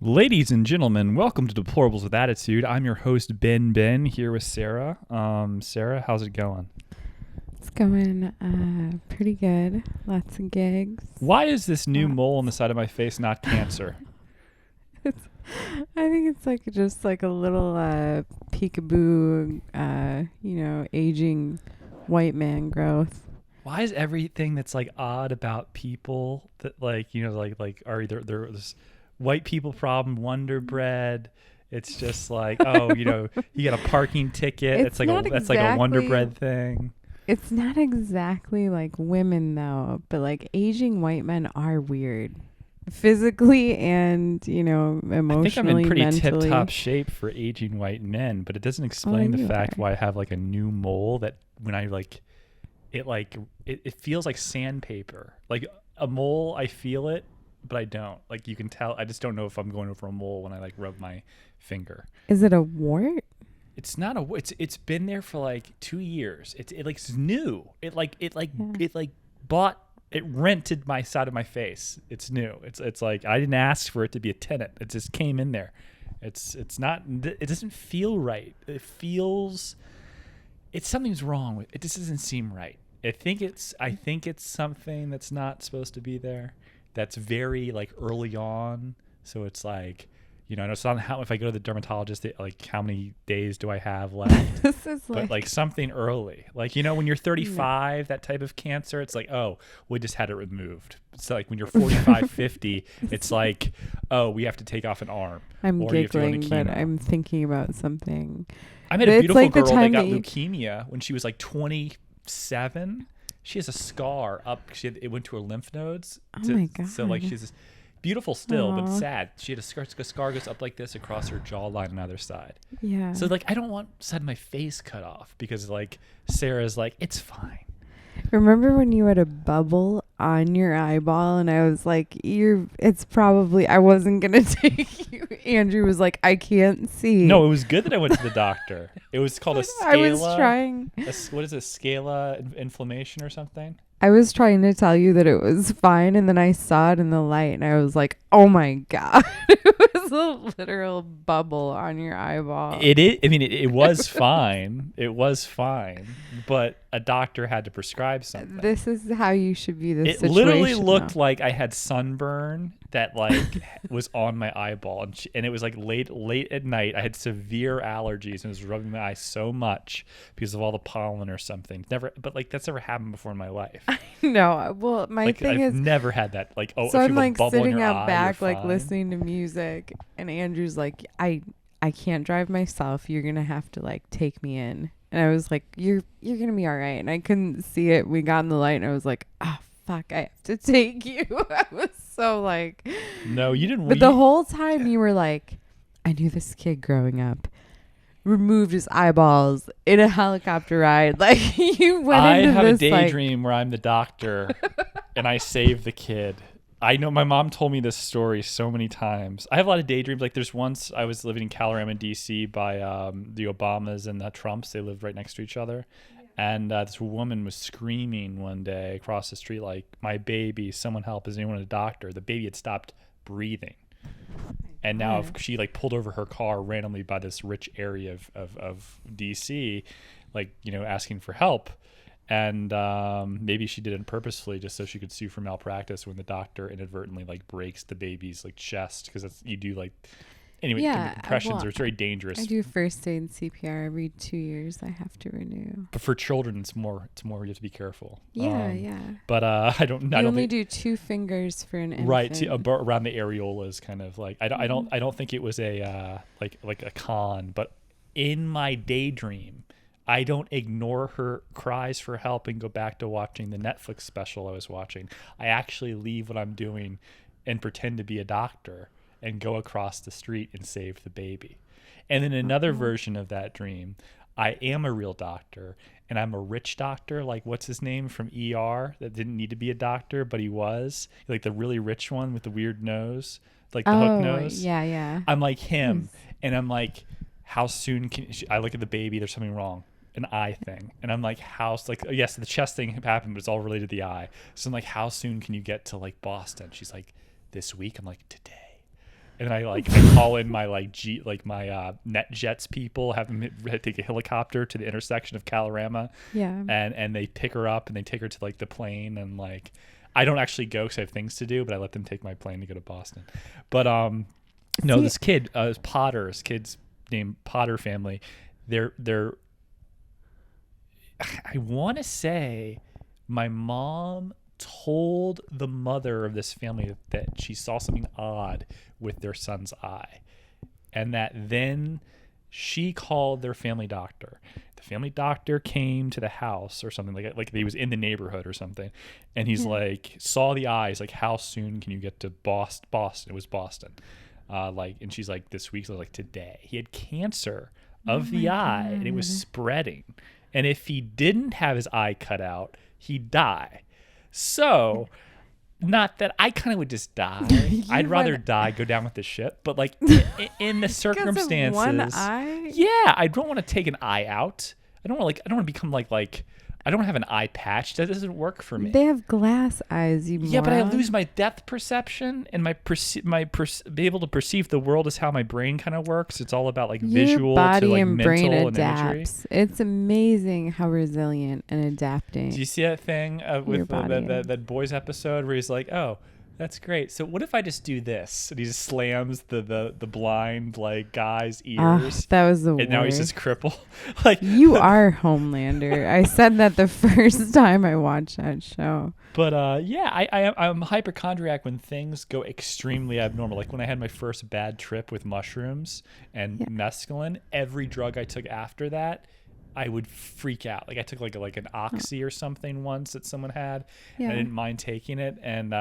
Ladies and gentlemen, welcome to Deplorables with Attitude. I'm your host, BenBen, here with Sarah. Sarah, how's it going? It's going pretty good. Lots of gigs. Why is this new mole on the side of my face not cancer? I think it's just a little peekaboo, aging white man growth. Why is everything that's odd about people that are either there's white people problem, Wonder Bread? It's just you get a parking ticket. It's like a Wonder Bread thing. It's not exactly like women though, but aging white men are weird. Physically and, emotionally, I think I'm in pretty mentally. tip-top shape for aging white men, but it doesn't explain the fact why I have a new mole that when I it feels like sandpaper. Like a mole, I feel it, but I don't. You can tell. I just don't know if I'm going over a mole when I rub my finger. Is it a wart? It's not a. It's been there for 2 years. It's new. It rented my side of my face. It's new. It's I didn't ask for it to be a tenant. It just came in there. It's not. It doesn't feel right. It feels. Something's wrong with it. Just doesn't seem right. I think it's something that's not supposed to be there. That's very early on. So it's it's not how, if I go to the dermatologist, how many days do I have left? This is but something early. When you're 35, that type of cancer, it's we just had it removed. It's when you're 45, 50, it's oh, we have to take off an arm. I'm giggling, but I'm thinking about something. I met a beautiful girl that got leukemia when she was 27. She has a scar up. It went to her lymph nodes. Oh my God. So she's this beautiful still, but sad. She had a scar goes up like this across her jawline on either side. Yeah. So I don't want side of my face cut off because Sarah's it's fine. Remember when you had a bubble on your eyeball and I was it's probably, I wasn't going to take you. Andrew was I can't see. No, it was good that I went to the doctor. It was called a scala. I was trying. What is it? Scala inflammation or something? I was trying to tell you that it was fine, and then I saw it in the light, and I was like, "Oh my God!" It was a literal bubble on your eyeball. It is. I mean, it was fine. It was fine, but a doctor had to prescribe something. This is how you should view this situation. It literally looked like I had sunburn that was on my eyeball, and it was late at night. I had severe allergies and it was rubbing my eyes so much because of all the pollen or something. But that's never happened before in my life. No, well, my thing I've is never had that. So if you have a bubble sitting in your out eye, back, listening to music, and Andrew's I can't drive myself. You're gonna have to take me in. And I was like, you're gonna be all right. And I couldn't see it. We got in the light, and I was like, oh fuck, I have to take you. I was so no, you didn't. But the whole time you were I knew this kid growing up. Removed his eyeballs in a helicopter ride. You went I into have this, a daydream where I'm the doctor and I save the kid. I know my mom told me this story so many times. I have a lot of daydreams. There's once I was living in Calorama, D.C. by the Obamas and the Trumps. They lived right next to each other. And this woman was screaming one day across the street my baby, someone help, is anyone a doctor? The baby had stopped breathing. And now if she pulled over her car randomly by this rich area of DC, asking for help. And maybe she did it purposefully just so she could sue for malpractice when the doctor inadvertently breaks the baby's chest, because that's you do anyway. Yeah, Impressions are very dangerous. I do first aid and CPR every 2 years. I have to renew. But for children, it's more. You have to be careful. Yeah. But I don't. You only do 2 fingers for an infant. Right, around the areolas, kind of I don't think it was a a con, but in my daydream, I don't ignore her cries for help and go back to watching the Netflix special I was watching. I actually leave what I'm doing and pretend to be a doctor and go across the street and save the baby. And then another version of that dream, I am a real doctor and I'm a rich doctor, what's his name from ER that didn't need to be a doctor, but he was the really rich one with the weird nose, the hook nose. Yeah. I'm like him. And I'm how soon I look at the baby, there's something wrong. An eye thing, and I'm yes, the chest thing happened, but it's all related to the eye. So I'm how soon can you get to Boston? She's this week. I'm today. And I call in my my NetJets people, have them take a helicopter to the intersection of Calorama, and they pick her up and they take her to like the plane, and like I don't actually go because I have things to do, but I let them take my plane to go to Boston. But no, this kid, Potter, his kid's named Potter family. They're I want to say my mom told the mother of this family that she saw something odd with their son's eye, and that then she called their family doctor. The family doctor came to the house or something, like he was in the neighborhood or something, and he's like, saw the eyes, like, how soon can you get to Boston? It was Boston. And she's like, this week. So I was like, today. He had cancer of the eye, and it was spreading, and if he didn't have his eye cut out, he'd die. So, not that I kind of would just die. I'd rather die, go down with the ship. But like in the circumstances, one eye? Yeah, I don't want to take an eye out. I don't want to become like I don't have an eye patch. That doesn't work for me. They have glass eyes, you Yeah, moron. but I lose my depth perception and be able to perceive the world is how my brain kind of works. It's all about like visual Your body to like and mental brain and adapts. imagery. It's amazing how resilient and adapting. Do you see that thing with that boys episode where he's like, oh, that's great. So what if I just do this? And he just slams the blind like guy's ears. That was the worst. And now he's just crippled. Like you are Homelander. I said that the first time I watched that show. But I'm a hypochondriac when things go extremely abnormal. Like when I had my first bad trip with mushrooms and mescaline, every drug I took after that, I would freak out. Like I took like an Oxy or something once that someone had, and I didn't mind taking it, and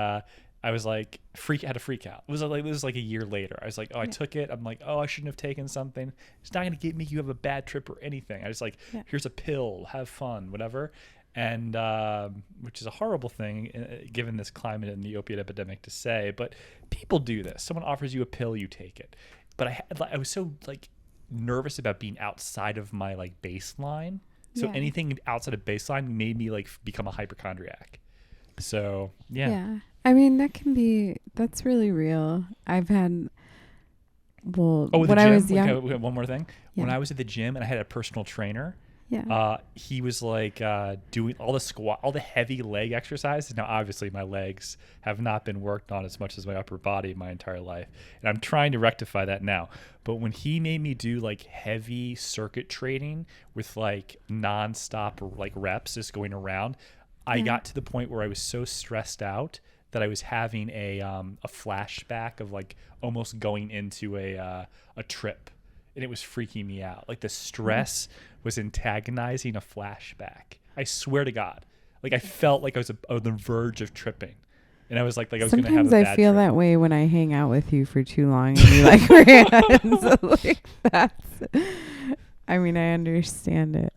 I was like had a freak out. It was like a year later. I was like, I took it. I'm like, I shouldn't have taken something. It's not gonna make you have a bad trip or anything. I just here's a pill, have fun, whatever. And which is a horrible thing given this climate and the opiate epidemic to say, but people do this. Someone offers you a pill, you take it. But I was so like nervous about being outside of my like baseline. So anything outside of baseline made me like become a hypochondriac. So yeah. I mean, that's really real. I've had, when I was young. We have one more thing. Yeah. When I was at the gym and I had a personal trainer, he was like doing all the heavy leg exercises. Now, obviously, my legs have not been worked on as much as my upper body my entire life, and I'm trying to rectify that now. But when he made me do like heavy circuit training with like nonstop like reps, just going around, I got to the point where I was so stressed out that I was having a flashback of like almost going into a trip, and it was freaking me out. Like the stress was antagonizing a flashback. I swear to God, like I felt like I was on the verge of tripping, and I was like I was going to have a bad Sometimes I feel trip. that way when I hang out with you for too long, and you like ran. So like that's. I mean, I understand it.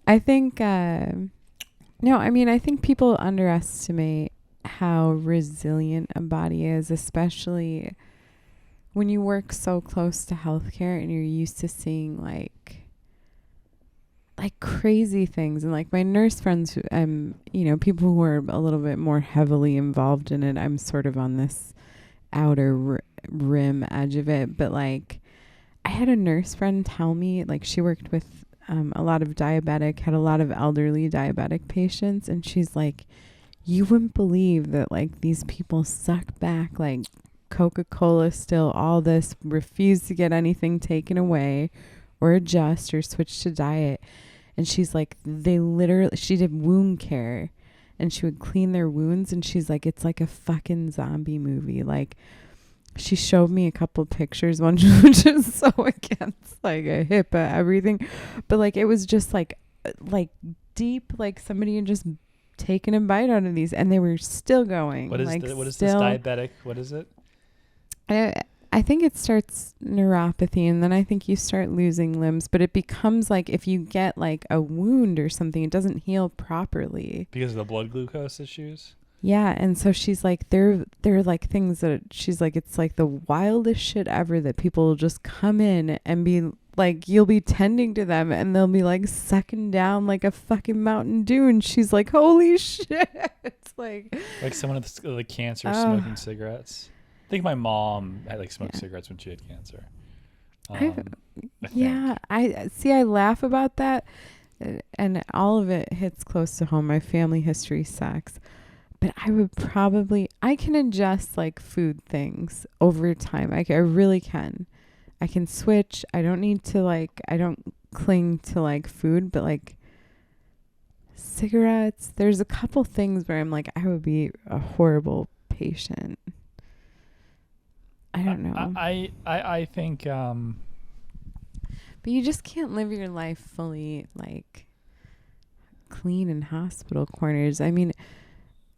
I think. I think people underestimate how resilient a body is, especially when you work so close to healthcare and you're used to seeing like crazy things. And like my nurse friends, people who are a little bit more heavily involved in it, I'm sort of on this outer rim edge of it. But like I had a nurse friend tell me, like she worked with a lot of had a lot of elderly diabetic patients, and she's like, you wouldn't believe that like these people suck back like Coca-Cola still, all this, refuse to get anything taken away or adjust or switch to diet. And she's like, she did wound care and she would clean their wounds, and she's like, it's like a fucking zombie movie. Like she showed me a couple pictures, one which is so against like a HIPAA everything, but like it was just like deep, like somebody had just taken a bite out of these and they were still going. What is this diabetic? What is it? I think it starts neuropathy, and then I think you start losing limbs, but it becomes like if you get like a wound or something, it doesn't heal properly Because of the blood glucose issues? Yeah, and so she's like, they're like things that she's like, it's like the wildest shit ever that people will just come in and be like, you'll be tending to them and they'll be like sucking down like a fucking Mountain Dew, and she's like, holy shit. It's like someone with like cancer smoking cigarettes. think my mom had like smoked cigarettes when she had cancer. I see. I laugh about that, and all of it hits close to home. My family history sucks, but I can adjust like food things over time. I really can. I can switch. I don't need to I don't cling to like food, but like cigarettes, there's a couple things where I'm like, I would be a horrible patient. I don't know. I think but you just can't live your life fully like clean in hospital corners. I mean,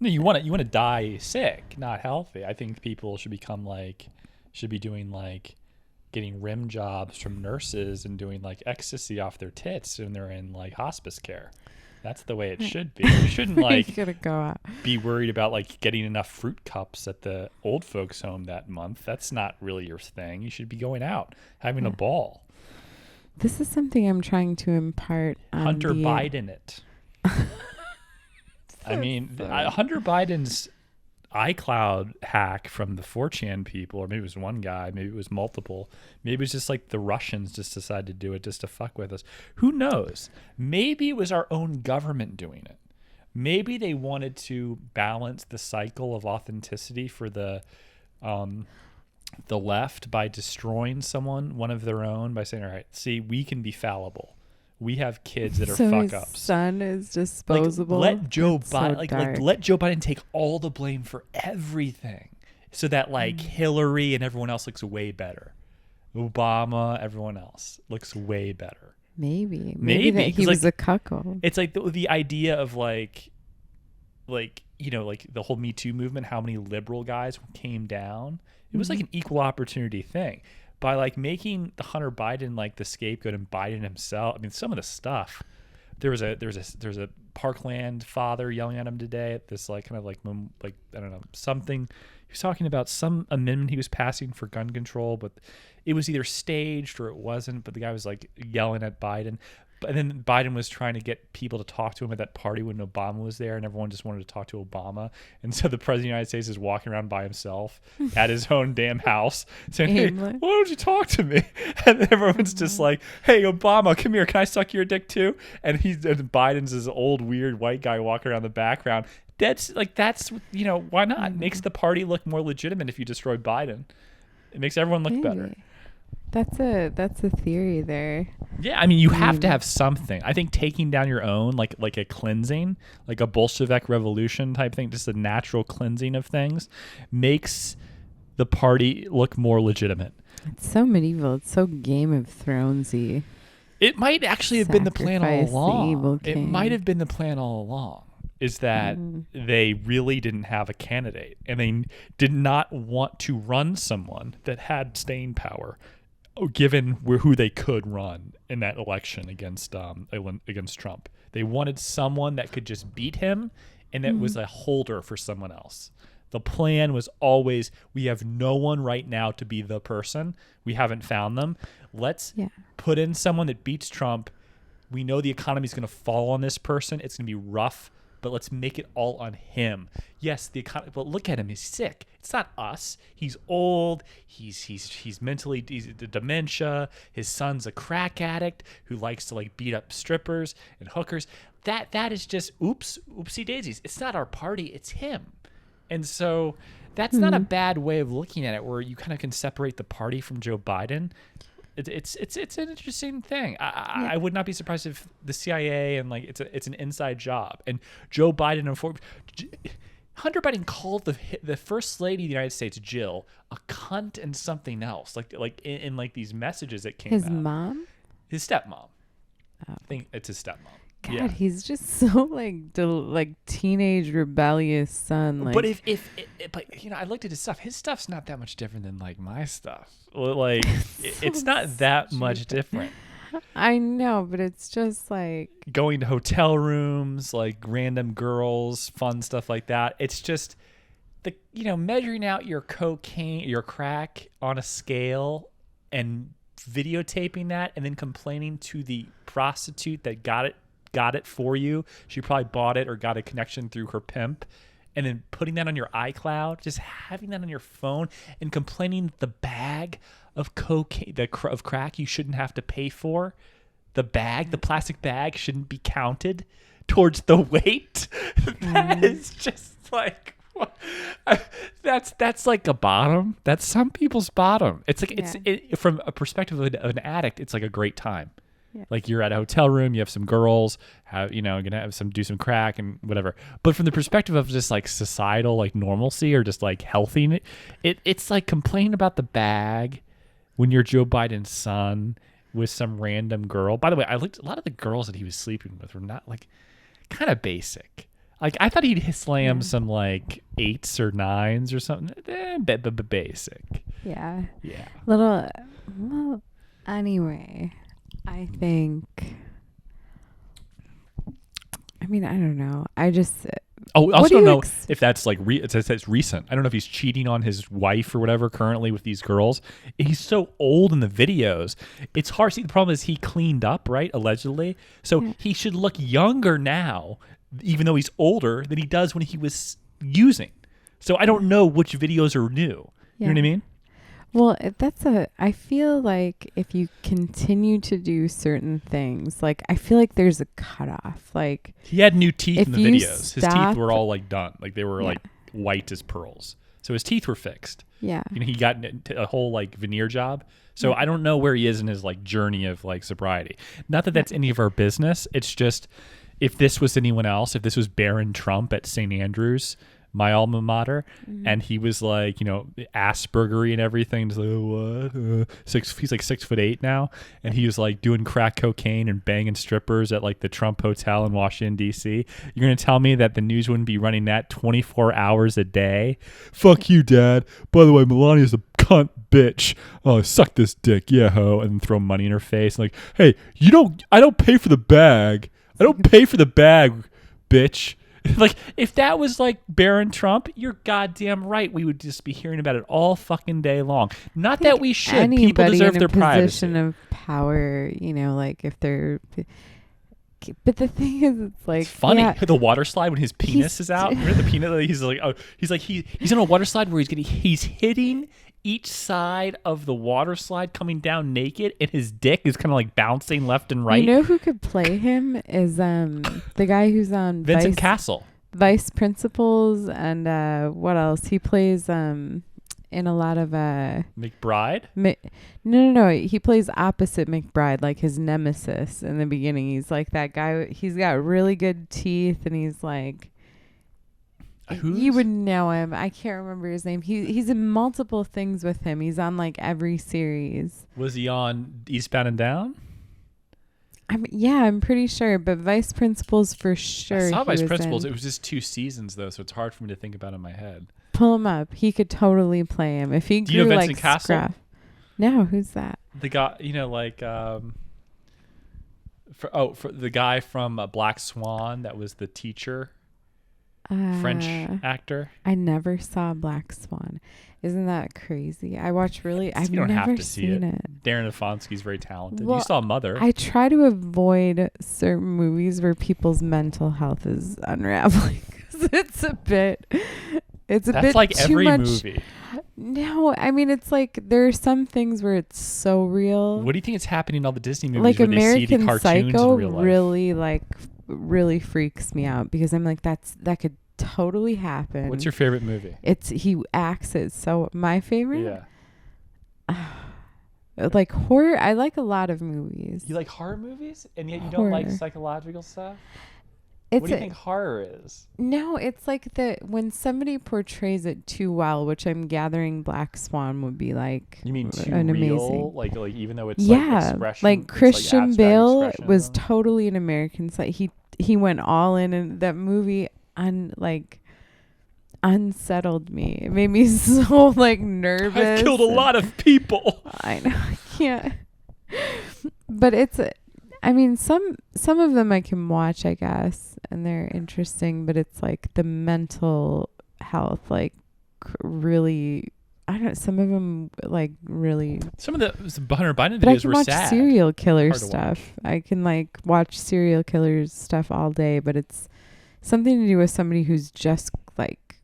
no, you want to die sick, not healthy. I think people should be doing like getting rim jobs from nurses and doing like ecstasy off their tits when they're in like hospice care. That's the way it should be. You shouldn't like gotta go out. Be worried about like getting enough fruit cups at the old folks home that month. That's not really your thing. You should be going out, having a ball. This is something I'm trying to impart on Hunter Biden it. I mean, Hunter Biden's iCloud hack from the 4chan people, or maybe it was one guy, maybe it was multiple, maybe it was just like the Russians just decided to do it just to fuck with us. Who knows? Maybe it was our own government doing it. Maybe they wanted to balance the cycle of authenticity for the left by destroying one of their own, by saying, all right, see, we can be fallible. We have kids that are fuck ups. His son is disposable. Let Joe Biden let Joe Biden take all the blame for everything, so that like Hillary and everyone else looks way better. Obama, everyone else looks way better. Maybe that he was a cuckold. It's like the idea of like you know, like the whole Me Too movement. How many liberal guys came down? It was like an equal opportunity thing. By like making the Hunter Biden like the scapegoat and Biden himself. I mean, some of the stuff. There's a Parkland father yelling at him today at this like kind of like I don't know, something. He was talking about some amendment he was passing for gun control, but it was either staged or it wasn't. But the guy was like yelling at Biden. And then Biden was trying to get people to talk to him at that party when Obama was there, and everyone just wanted to talk to Obama. And so the president of the United States is walking around by himself at his own damn house saying, hey, why don't you talk to me? And everyone's just like, hey, Obama, come here. Can I suck your dick too? And Biden's this old, weird white guy walking around the background. That's, you know, why not? It makes the party look more legitimate if you destroy Biden. It makes everyone look better. That's a theory there. Yeah, I mean, you have to have something. I think taking down your own, like a cleansing, like a Bolshevik revolution type thing, just a natural cleansing of things, makes the party look more legitimate. It's so medieval. It's so Game of Thronesy. It might actually have been the plan all along. It might have been the plan all along. Is that they really didn't have a candidate, and they did not want to run someone that had staying power, given who they could run in that election against Trump. They wanted someone that could just beat him, and that was a holder for someone else. The plan was always, we have no one right now to be the person. We haven't found them. Let's put in someone that beats Trump. We know the economy is going to fall on this person. It's going to be rough, but let's make it all on him. Yes, the economy, but look at him. He's sick. It's not us. He's old. He's mentally dementia. His son's a crack addict who likes to like beat up strippers and hookers. That is just oopsie daisies. It's not our party. It's him. And so that's not a bad way of looking at it, where you kind of can separate the party from Joe Biden. It's an interesting thing. I would not be surprised if the CIA and like it's an inside job. And Joe Biden Hunter Biden called the first lady of the United States, Jill, a cunt and something else. Like in like these messages that came out. His mom? His stepmom. Oh. I think it's his stepmom. God, he's just so like teenage rebellious son. Like, but but you know, I looked at his stuff. His stuff's not that much different than like my stuff. Like it's not that much different. I know, but it's just like going to hotel rooms, like random girls, fun stuff like that. It's just measuring out your cocaine, your crack on a scale and videotaping that, and then complaining to the prostitute that got it for you. She probably bought it or got a connection through her pimp, and then putting that on your iCloud, just having that on your phone, and complaining that the bag of cocaine, of crack, you shouldn't have to pay for, the plastic bag shouldn't be counted towards the weight. That is just like, that's like a bottom. That's some people's bottom. It's like from a perspective of an addict, it's like a great time. Yeah. Like you're at a hotel room, you have some girls, gonna have do some crack and whatever. But from the perspective of just like societal like normalcy or just like healthy, it's like complaining about the bag when you're Joe Biden's son with some random girl. By the way, I looked, a lot of the girls that he was sleeping with were not like, kind of basic. Like I thought he'd slam some like 8s or 9s or something. Basic. Yeah. Yeah. Well, anyway, I think. I mean, I don't know. I just. I also don't know if that's like it's recent. I don't know if he's cheating on his wife or whatever currently with these girls. He's so old in the videos. It's hard. See, the problem is he cleaned up, right? Allegedly. So he should look younger now, even though he's older, than he does when he was using. So I don't know which videos are new. You know what I mean? Well, I feel like if you continue to do certain things, like I feel like there's a cutoff. Like he had new teeth in the videos. His teeth were all like done. Like they were like white as pearls. So his teeth were fixed. Yeah. He got a whole like veneer job. So I don't know where he is in his like journey of like sobriety. Not that that's any of our business. It's just if this was anyone else, if this was Barron Trump at St. Andrews, my alma mater, and he was like, Aspergery and everything. He's like, what? He's like 6'8" now, and he was like doing crack cocaine and banging strippers at like the Trump Hotel in Washington D.C. You're gonna tell me that the news wouldn't be running that 24 hours a day? Fuck you, Dad. By the way, Melania's a cunt bitch. Oh, suck this dick, yeah, ho, and throw money in her face. Like, hey, I don't pay for the bag. I don't pay for the bag, bitch. Like, if that was like Barron Trump, you're goddamn right. We would just be hearing about it all fucking day long. Not that we should. People deserve their privacy. Position of power, like if they're. But the thing is, it's like it's funny. Yeah, the water slide when his penis is out. Remember the penis? He's on a water slide where he's hitting each side of the water slide coming down naked, and his dick is kind of like bouncing left and right. You know who could play him is the guy who's on Vincent Castle, Vice Principals, and what else? He plays in a lot of McBride. No. He plays opposite McBride, like his nemesis in the beginning. He's like that guy. He's got really good teeth, and he's like. You would know him. I can't remember his name. He's in multiple things with him. He's on like every series. Was he on Eastbound and Down? I'm pretty sure. But Vice Principals for sure. I saw Vice Principals. It was just 2 seasons though, so it's hard for me to think about in my head. Pull him up. He could totally play him if he grew. Do you know Vincent Castle? Scruff. No, who's that? The guy, for the guy from Black Swan that was the teacher. French actor. I never saw Black Swan. Isn't that crazy? I've never seen it. Darren Afonski's very talented. Well, you saw Mother. I try to avoid certain movies where people's mental health is unraveling. It's a bit like too every much. Movie. No, I mean it's like there are some things where it's so real. What do you think is happening in all the Disney movies like where American they see the cartoons Psycho in real life? really freaks me out because I'm like that could totally happen. What's your favorite movie? He acts it so. My favorite? Yeah. Like horror. I like a lot of movies. You like horror movies, and yet you don't like psychological stuff. What do you think horror is? No, it's like when somebody portrays it too well, which I'm gathering Black Swan would be like. You mean too real? Amazing. Like even though it's expression, like Christian Bale was totally an American side. He went all in that movie. Unsettled me. It made me so like nervous. I've killed a lot of people. I know. I can't. But some of them I can watch, I guess, and they're interesting. But it's like the mental health, like really. I don't know. Some of them like really. Some of the Hunter Biden videos were sad. I can watch serial killer stuff. I can watch serial killers stuff all day, but it's something to do with somebody who's just like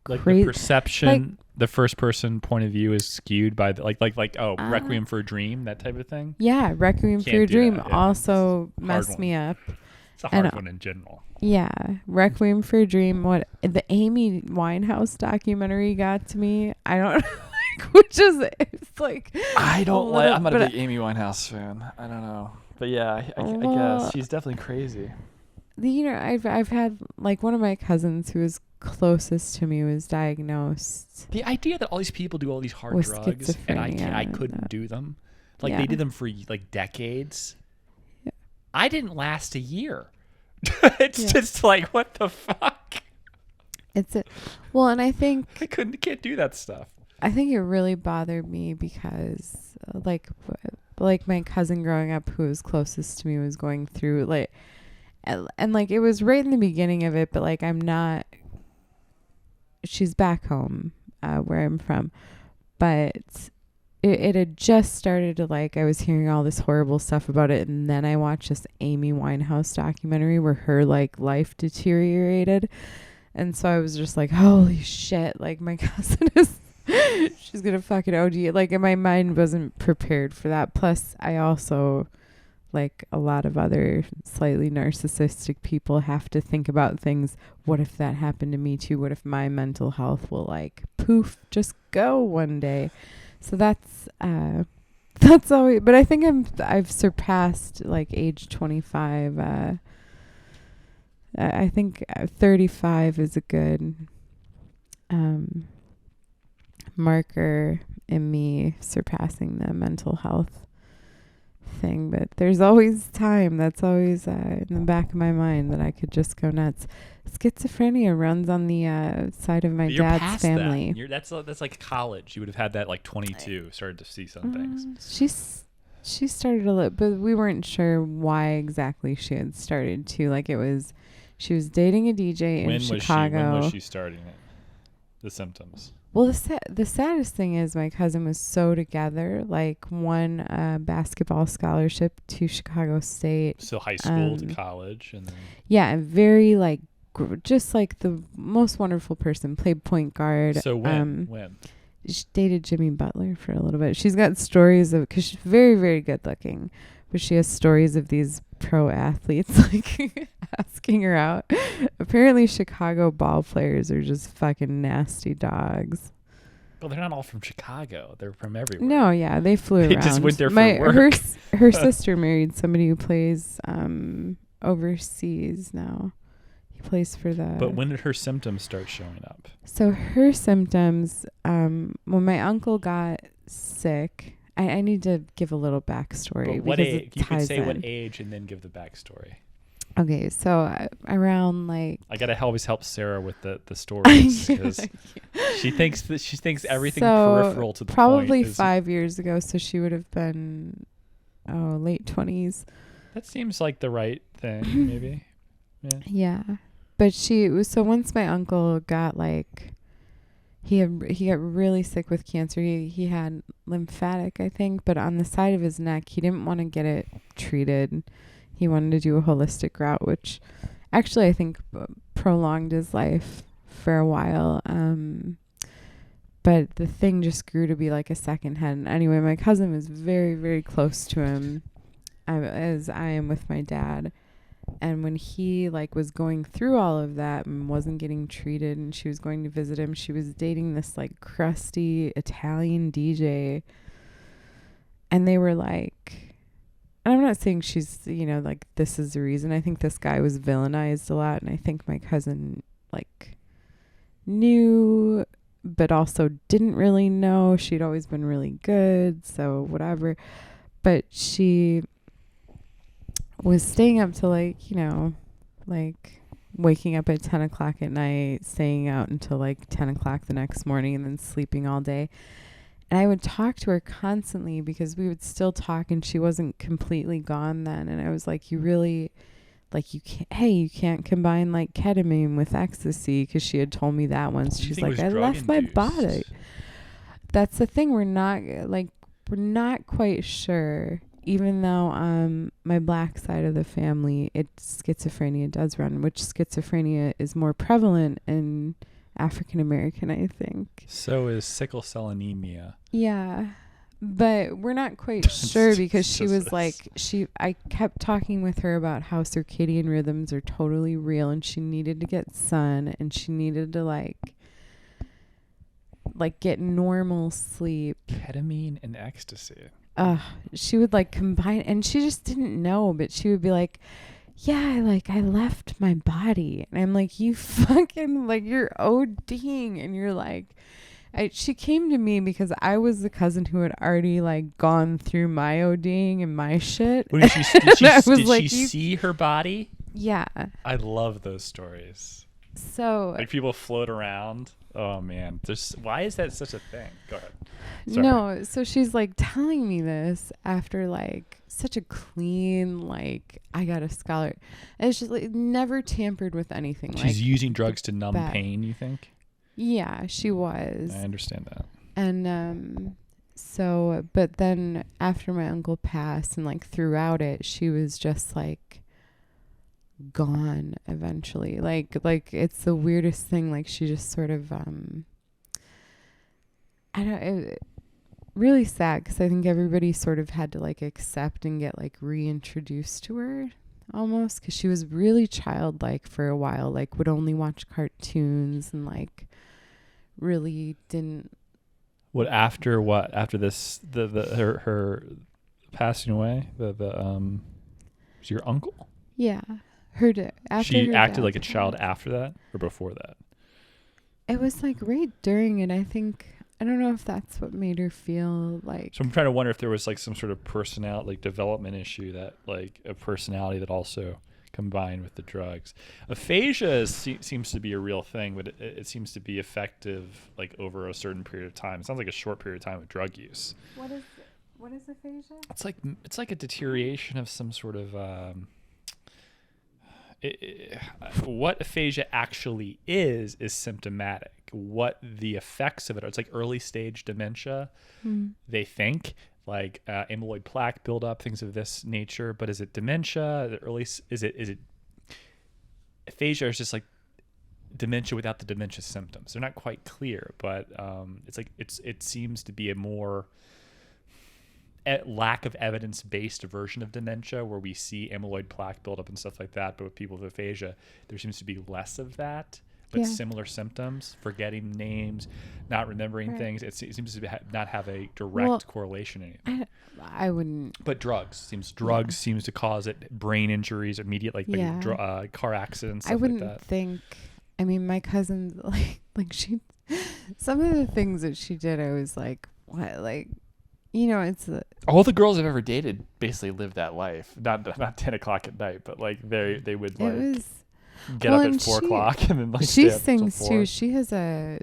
the crazy. perception, the first person point of view is skewed by the Requiem for a Dream, that type of thing. Yeah, Requiem for a Can't do Dream that, yeah. also Hard messed one. me up. It's a hard one in general. Yeah, Requiem for a Dream. What the Amy Winehouse documentary got to me. I don't which is it's like I don't like. I'm not a but big Amy Winehouse fan. I don't know, but yeah, I Well, guess she's definitely crazy. I've had like one of my cousins who was closest to me was diagnosed. The idea that all these people do all these hard With drugs and I schizophrenia couldn't and do them, like yeah. they did them for like decades. Yeah. I didn't last a year. It's Yeah. just like, what the fuck? Well, and I think I can't do that stuff. I think it really bothered me because like my cousin growing up who was closest to me was going through like and like it was right in the beginning of it, but like she's back home where I'm from, but it had just started to like I was hearing all this horrible stuff about it, and then I watched this Amy Winehouse documentary where her like life deteriorated, and so I was just like, holy shit, like my cousin is she's gonna fucking OD. Like, and my mind wasn't prepared for that. Plus, I also, like a lot of other slightly narcissistic people, have to think about things. What if that happened to me too? What if my mental health will like poof, just go one day? So that's always. But I think I've surpassed like age 25. I think 35 is a good marker in me surpassing the mental health thing, but there's always time. That's always in the back of my mind that I could just go nuts. Schizophrenia runs on the side of my dad's family. That's like college. You would have had that like 22, started to see some things. She started a little, but we weren't sure why exactly she had started to. Like she was dating a DJ in Chicago. When was she starting it? The symptoms. Well, the saddest thing is my cousin was so together, like won a basketball scholarship to Chicago State. So high school to college. And then yeah, and very like, just like the most wonderful person, played point guard. So when? She dated Jimmy Butler for a little bit. She's got stories of, because she's very, very good looking, but she has stories of these pro athletes like asking her out. Apparently Chicago ball players are just fucking nasty dogs. Well, they're not all from Chicago. They're from everywhere. No, yeah, they flew around. They just went there for work. Her sister married somebody who plays overseas now. He plays for the... But when did her symptoms start showing up? So her symptoms, when my uncle got sick... I need to give a little backstory. But what age? You could say in. What age and then give the backstory. Okay, so around like... I gotta always help Sarah with the stories because she thinks everything peripheral to the probably point 5 years ago. So she would have been late 20s. That seems like the right thing, maybe. Yeah, but so once my uncle got like... He got really sick with cancer. He had lymphatic, I think, but on the side of his neck, he didn't want to get it treated. He wanted to do a holistic route, which actually I think prolonged his life for a while. But the thing just grew to be like a second head. And anyway, my cousin was very, very close to him, as I am with my dad. And when he like was going through all of that and wasn't getting treated and she was going to visit him, she was dating this like crusty Italian DJ. And they were like, and I'm not saying she's, like this is the reason. I think this guy was villainized a lot. And I think my cousin like knew, but also didn't really know. She'd always been really good. So whatever. But she was staying up to like waking up at 10 o'clock at night, staying out until like 10 o'clock the next morning, and then sleeping all day. And I would talk to her constantly because we would still talk and she wasn't completely gone then. And I was like, you really, like, you can't combine like ketamine with ecstasy, because she had told me that once. She's like, I left my body. That's the thing. We're not quite sure. even though my black side of the family, schizophrenia does run, which schizophrenia is more prevalent in African American, I think. So is sickle cell anemia. Yeah. But we're not quite sure because she was like, I kept talking with her about how circadian rhythms are totally real and she needed to get sun and she needed to like get normal sleep. Ketamine and ecstasy. She would like combine, and she just didn't know, but she would be like, yeah, like I left my body. And I'm like, you fucking, like, you're ODing. And you're like, she came to me because I was the cousin who had already like gone through my ODing and my shit. Did she see her body? Yeah. I love those stories. So like people float around. Oh man, why is that such a thing? Go ahead. Sorry. No, so she's like telling me this after like such a clean, like I got a scholar. And it's just like never tampered with anything. She's like, using drugs to numb pain, you think? Yeah, she was. I understand that. And so, but then after my uncle passed and like throughout it, she was just like gone eventually. Like it's the weirdest thing. Like she just sort of, really sad because I think everybody sort of had to like accept and get like reintroduced to her almost because she was really childlike for a while. Like would only watch cartoons and like really didn't. After this her passing away, was your uncle? Yeah. She acted like a child after that or before that? It was like right during it. I think, I don't know if that's what made her feel like. So I'm trying to wonder if there was like some sort of personality, like development issue that like a personality that also combined with the drugs. Aphasia seems to be a real thing, but it seems to be effective like over a certain period of time. It sounds like a short period of time of drug use. What is aphasia? It's like a deterioration of some sort of what aphasia actually is symptomatic. What the effects of it are, it's like early stage dementia. They think like amyloid plaque buildup, things of this nature. But is it dementia? Is it aphasia? Is just like dementia without the dementia symptoms. They're not quite clear, but it seems to be a more lack of evidence-based version of dementia where we see amyloid plaque buildup and stuff like that. But with people with aphasia, there seems to be less of that, but similar symptoms, forgetting names, not remembering things. It seems to not have a direct correlation in anything. I wouldn't. But drugs seems to cause it, brain injuries, immediate car accidents, stuff I wouldn't like that. think. I mean, my cousin, like she, some of the things that she did, I was like, what, like. You know, it's all the girls I've ever dated basically live that life. Not 10 o'clock at night, but like they would like get up at 4 o'clock and then like she sings too. She has sounds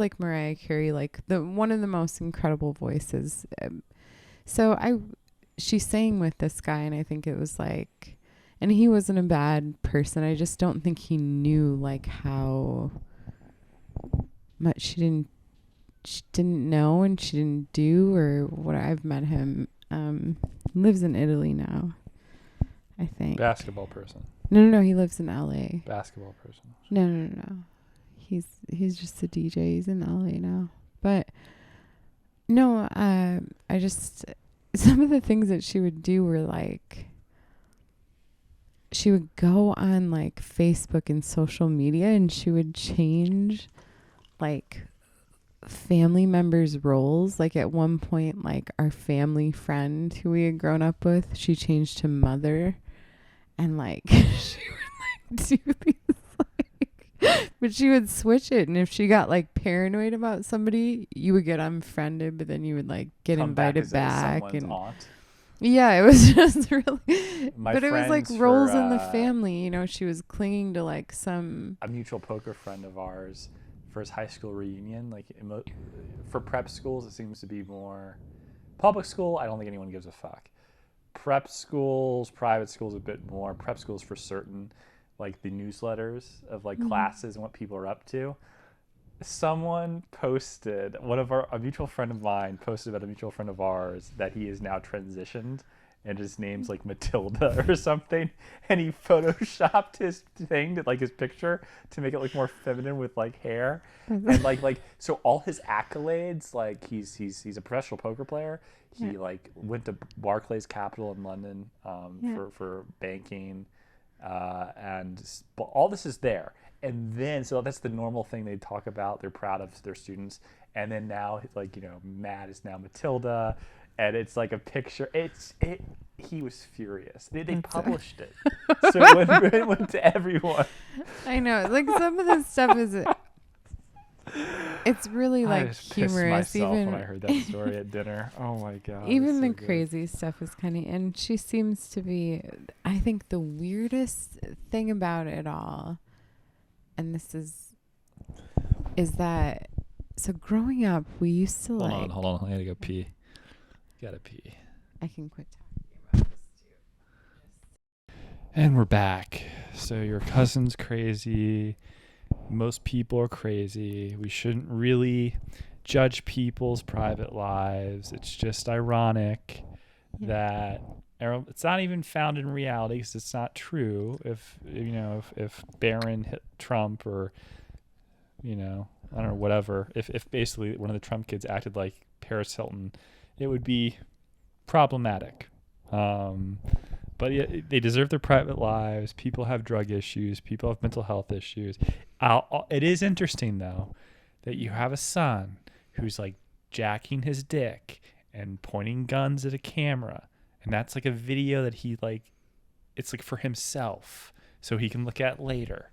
like Mariah Carey, like one of the most incredible voices. She sang with this guy, and I think it was like, and he wasn't a bad person. I just don't think he knew like how much she didn't know and she didn't do or what. I've met him. Lives in Italy now, I think. Basketball person. No, he lives in LA. Basketball person. No. He's just a DJ. He's in LA now. But no, I just, some of the things that she would do were like, she would go on like Facebook and social media and she would change like family members' roles. Like at one point, like our family friend who we had grown up with, she changed to mother, and like she would like do these like, but she would switch it, and if she got like paranoid about somebody, you would get unfriended, but then you would like get invited back and aunt. Yeah, it was just really, but it was like roles in the family, you know. She was clinging to like a mutual poker friend of ours. For his high school reunion, like for prep schools, it seems to be more public school. I don't think anyone gives a fuck. Prep schools, private schools, a bit more. Prep schools for certain, like the newsletters of like classes and what people are up to. someone posted, a mutual friend of mine posted about a mutual friend of ours that he is now transitioned and his name's like Matilda or something, and he photoshopped his thing to like his picture to make it look more feminine with like hair, and so all his accolades, like he's a professional poker player. He like went to Barclays Capital in London for banking, and but all this is there. And then, so that's the normal thing they talk about. They're proud of their students. And then now, like, Matt is now Matilda. And it's like a picture. He was furious. They published it. So it went to everyone. I know. Like, some of this stuff is... It's really like I just humorous. pissed myself when I heard that story at dinner. Oh my God. Even the the crazy stuff is kind of... And she seems to be... I think the weirdest thing about it all... And this is that, so growing up, we used to Hold on. I gotta go pee. Gotta pee. I can quit talking about this too. And we're back. So your cousin's crazy. Most people are crazy. We shouldn't really judge people's private lives. It's just ironic that it's not even found in reality because it's not true. If Barron hit Trump, or I don't know, whatever, if basically one of the Trump kids acted like Paris Hilton, it would be problematic. But yeah, they deserve their private lives. People have drug issues. People have mental health issues. It is interesting though that you have a son who's like jacking his dick and pointing guns at a camera. And that's like a video that he like, it's like for himself so he can look at later.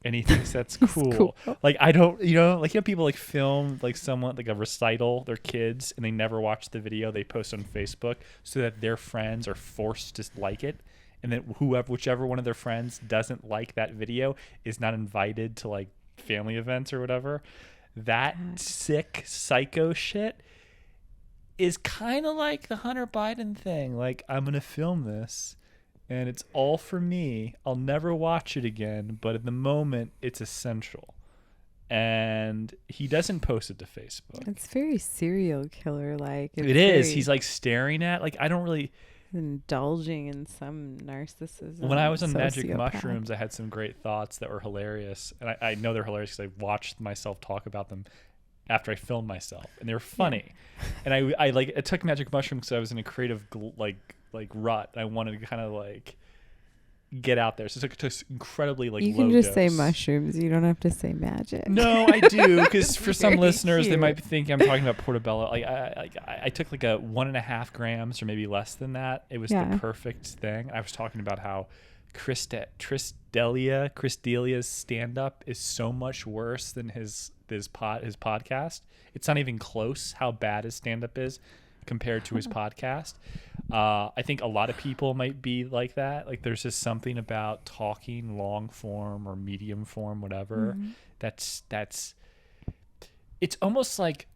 And he thinks that's cool. Like, I don't, people like film like someone, like a recital, their kids, and they never watch the video they post on Facebook so that their friends are forced to like it. And then whichever one of their friends doesn't like that video is not invited to like family events or whatever. That sick psycho shit is kind of like the Hunter Biden thing. Like, I'm going to film this and it's all for me. I'll never watch it again, but at the moment it's essential. And he doesn't post it to Facebook. It's very serial killer like. It is. He's like staring at, like, I don't really... indulging in some narcissism. When I was on Magic Mushrooms, I had some great thoughts that were hilarious. And I know they're hilarious because I watched myself talk about them after I filmed myself, and they were funny. And I took Magic Mushrooms because I was in a creative rut. I wanted to kind of like get out there, so it took incredibly like. You can low just dose. say mushrooms. You don't have to say magic. No, I do, because for some Very listeners cute. they might think I'm talking about portobello. Like I took like a 1.5 grams or maybe less than that. It was the perfect thing. I was talking about how Chris D'Elia's stand-up is so much worse than his podcast. It's not even close how bad his stand-up is compared to his podcast. I think a lot of people might be like that. Like, there's just something about talking long form or medium form, whatever. Mm-hmm. That's it's almost like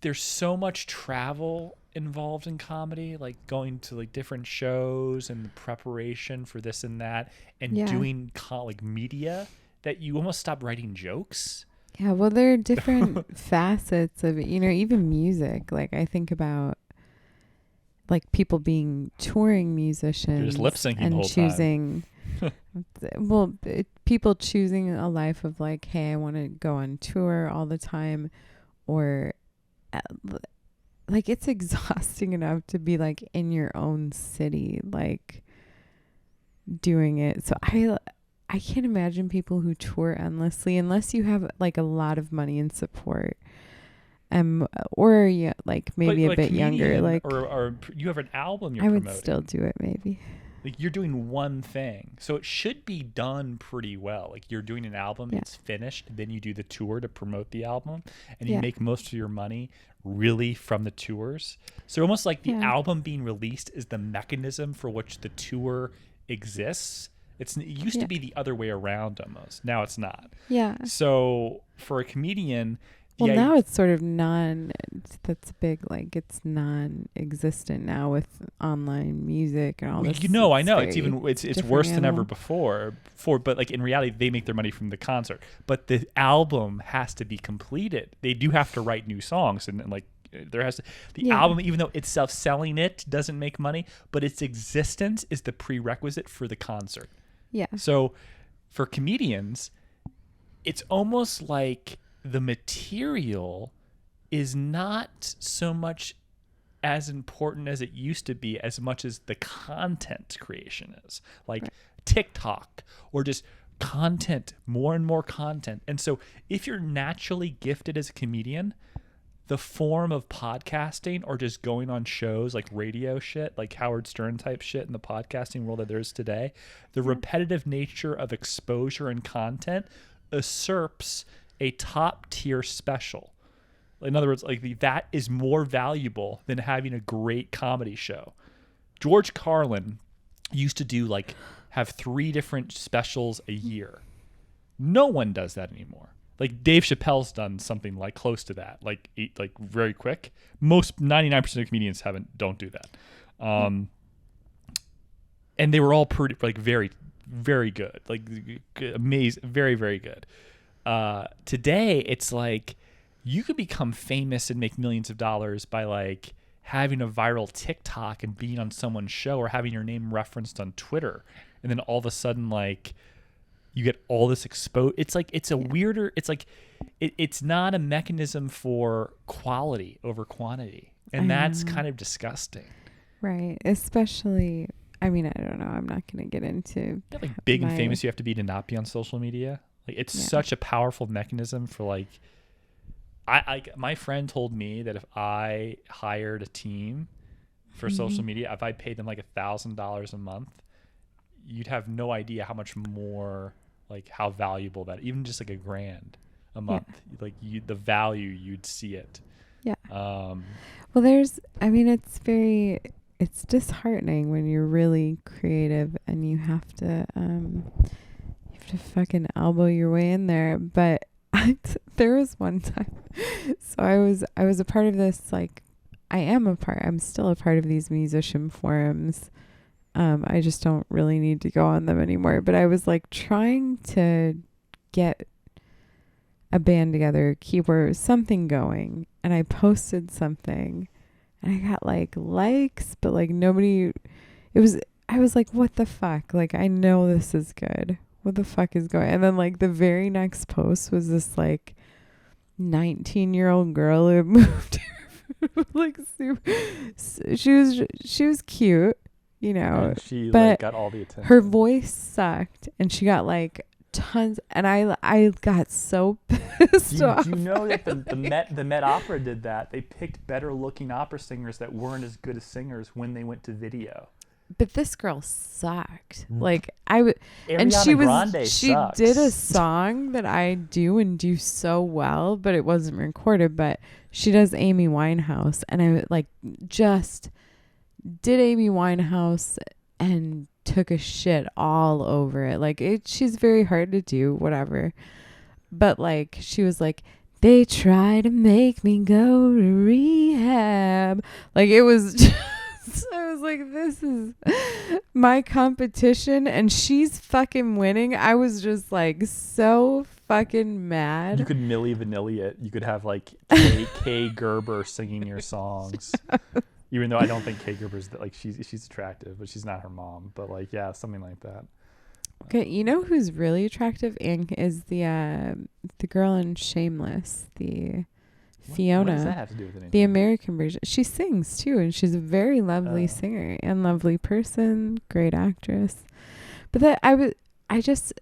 there's so much travel involved in comedy, like going to like different shows and the preparation for this and that, and doing like media, that you almost stop writing jokes. Yeah, well, there are different facets of it. Even music. Like, I think about like people being touring musicians. You're just lip syncing and the whole choosing. People choosing a life of like, hey, I want to go on tour all the time, or like it's exhausting enough to be like in your own city, like doing it. So I can't imagine people who tour endlessly unless you have like a lot of money and support. Or like maybe a bit younger, like, or you have an album you're I promoting. would still do it maybe. Like, you're doing one thing, so it should be done pretty well. Like, you're doing an album, it's finished, then you do the tour to promote the album, and you make most of your money really from the tours. So almost like the album being released is the mechanism for which the tour exists. It used to be the other way around almost. Now it's not. Yeah. So for a comedian, Well, now it's sort of that's big, like it's non-existent now with online music and all this. I know it's worse than ever before. But like in reality, they make their money from the concert. But the album has to be completed. They do have to write new songs, and like there has to the album, even though itself selling it doesn't make money, but its existence is the prerequisite for the concert. Yeah. So for comedians, it's almost like the material is not so much as important as it used to be, as much as the content creation is, like TikTok or just content, more and more content. And so if you're naturally gifted as a comedian, the form of podcasting or just going on shows like radio shit, like Howard Stern type shit in the podcasting world that there is today, the repetitive nature of exposure and content usurps a top tier special. In other words, like that is more valuable than having a great comedy show. George Carlin used to do have 3 different specials a year. No one does that anymore. Like Dave Chappelle's done something like close to that, like very quick. Most 99% of comedians don't do that. And they were all pretty very, very good, like amazing, very, very good. Today it's like you could become famous and make millions of dollars by like having a viral TikTok and being on someone's show or having your name referenced on Twitter. And then all of a sudden, like you get all this exposure. It's like, it's a weirder, it's like, it's not a mechanism for quality over quantity. And that's kind of disgusting. Right. Especially, I mean, I don't know. I'm not going to get into like big and famous you have to be to not be on social media. Like it's such a powerful mechanism for like, my friend told me that if I hired a team for social media, if I paid them like $1,000 a month, you'd have no idea how much more, like how valuable that, even just like $1,000 a month, like the value you'd see it. Yeah. Well, it's disheartening when you're really creative and you have to fucking elbow your way in there. But there was one time, so I was a part of this, like I'm still a part of these musician forums. I just don't really need to go on them anymore, but I was like trying to get a band together, keyboard, something going, and I posted something and I got like likes, but like nobody, I was like, what the fuck? Like, I know this is good. What the fuck is going? And then like the very next post was this like 19-year-old girl who moved like she was cute, you know, and she but like got all the attention. Her voice sucked and she got like tons, and I got so pissed off. Do you know that the Met Opera did that? They picked better looking opera singers that weren't as good as singers when they went to video. But this girl sucked. Like Ariana she sucks. did a song that I do so well, but it wasn't recorded. But she does Amy Winehouse, and I like just did Amy Winehouse and took a shit all over it. Like she's very hard to do, whatever. But like she was like, they try to make me go to rehab. Like it was just, I was like, this is my competition and she's fucking winning. I was just like so fucking mad. You could Milli Vanilli it. You could have like Kay Gerber singing your songs. Even though I don't think Kay Gerber's like she's attractive, but she's not her mom. But like something like that. Okay, you know who's really attractive and is the girl in Shameless, the Fiona. What does that have to do with anything? The American version. She sings too, and she's a very lovely singer and lovely person, great actress. But that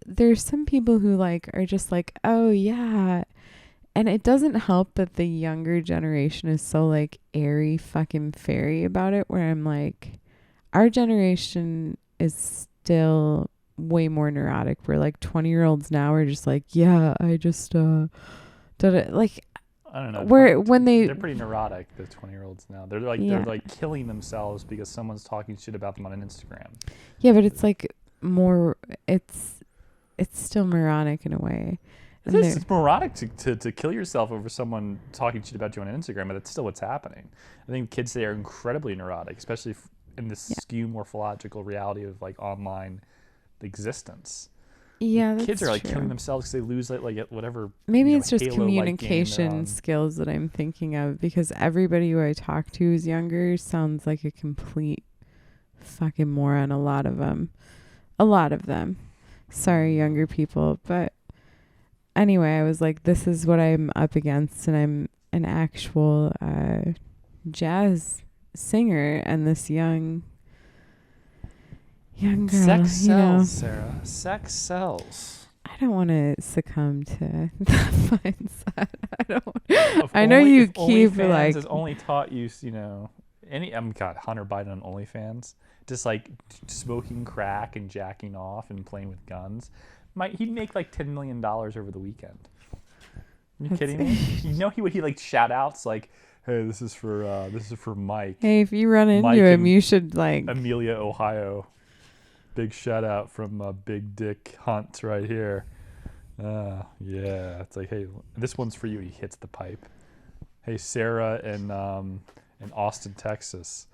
there's some people who like are just like, oh yeah. And it doesn't help that the younger generation is so like airy fucking fairy about it, where I'm like, our generation is still way more neurotic. We're like 20-year-olds now are just like, yeah, I just did it. Like, I don't know. They're pretty neurotic, the 20-year-olds now. They're like killing themselves because someone's talking shit about them on Instagram. Yeah, but it's like more, it's still neurotic in a way. It's moronic to kill yourself over someone talking shit about you on Instagram, but that's still what's happening. I think kids today are incredibly neurotic, especially in this skew morphological reality of like online existence. Yeah, Kids are like true. killing themselves because they lose like whatever. Maybe it's just communication skills that I'm thinking of, because everybody who I talk to who's younger sounds like a complete fucking moron. A lot of them. Sorry, younger people, but anyway, I was like, this is what I'm up against, and I'm an actual jazz singer, and this young girl. Sex sells, Sarah. Sex sells. I don't want to succumb to that mindset. I know you keep OnlyFans like has only taught you, God, Hunter Biden on OnlyFans, just like smoking crack and jacking off and playing with guns. He'd make like $10 million over the weekend. Are you kidding me? He like shout outs like, "Hey, this is for Mike." Hey, if you run into him, you should like Amelia, Ohio. Big shout out from Big Dick Hunt right here. Yeah, it's like, hey, this one's for you. He hits the pipe. Hey, Sarah in Austin, Texas.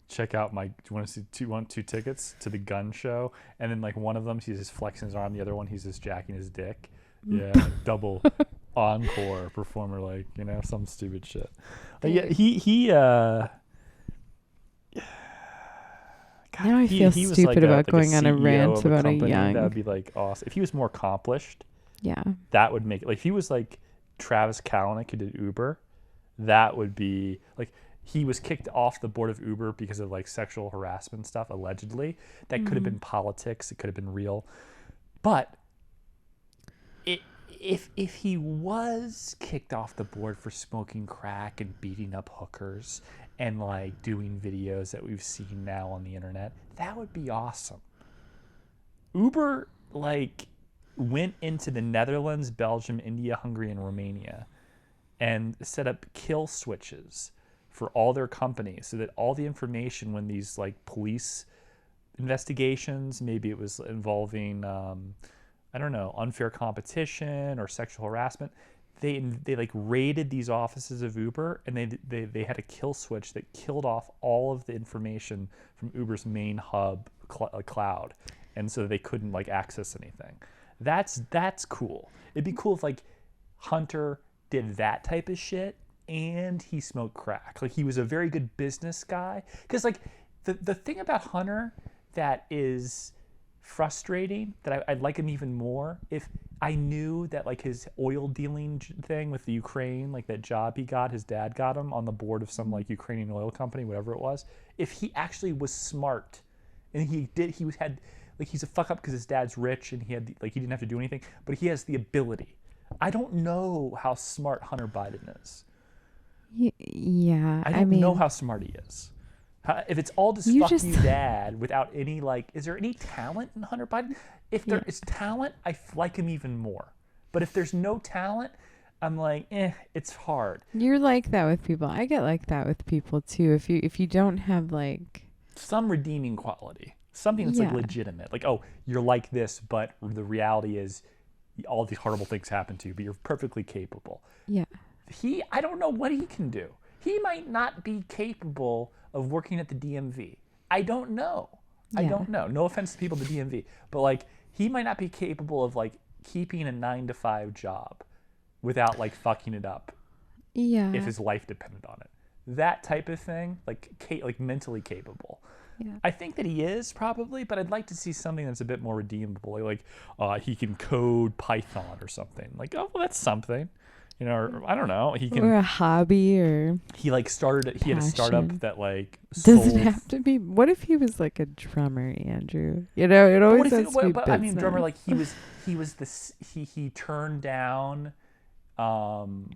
Check out my. Do you want to see two tickets to the gun show? And then like one of them, he's just flexing his arm. The other one, he's just jacking his dick. Yeah, double encore performer, like some stupid shit. Yeah, he. God, now I feel stupid like about going on a rant about a young. That would be like awesome. If he was more accomplished, yeah, that would make it. Like if he was like Travis Kalanick who did Uber, that would be like. He was kicked off the board of Uber because of like sexual harassment stuff, allegedly. That could have been politics. It could have been real. But if he was kicked off the board for smoking crack and beating up hookers and like doing videos that we've seen now on the internet, that would be awesome. Uber like went into the Netherlands, Belgium, India, Hungary, and Romania and set up kill switches for all their companies so that all the information when these like police investigations, maybe it was involving I don't know, unfair competition or sexual harassment, they like raided these offices of Uber and they had a kill switch that killed off all of the information from Uber's main hub cloud, and so they couldn't like access anything. That's cool. It'd be cool if like Hunter did that type of shit and he smoked crack. Like he was a very good business guy. Because like the thing about Hunter that is frustrating, that I'd like him even more, if I knew that like his oil dealing thing with the Ukraine, like that job he got, his dad got him on the board of some like Ukrainian oil company, whatever it was. If he actually was smart and he's a fuck up because his dad's rich and he didn't have to do anything, but he has the ability. I don't know how smart Hunter Biden is. Yeah, I don't know how smart he is. If it's all just fuck you dad without any like, is there any talent in Hunter Biden? If there is talent, I like him even more. But if there's no talent, I'm like, it's hard. You're like that with people. I get like that with people too. If you don't have like some redeeming quality, something that's like legitimate, like, oh, you're like this, but the reality is all these horrible things happen to you, but you're perfectly capable. Yeah. I don't know what he can do. He might not be capable of working at the DMV. I don't know. Yeah. I don't know. No offense to people at the DMV, but like he might not be capable of like keeping a 9-to-5 job without like fucking it up. Yeah. If his life depended on it. That type of thing, like mentally capable. Yeah. I think that he is probably, but I'd like to see something that's a bit more redeemable. Like he can code Python or something. Like, oh, well, that's something. Or I don't know. He can. Or a hobby, or he like started. He had a startup that like. Does it have to be? What if he was like a drummer, Andrew? It always has to be business. I mean, drummer. Like he was this. He turned down. The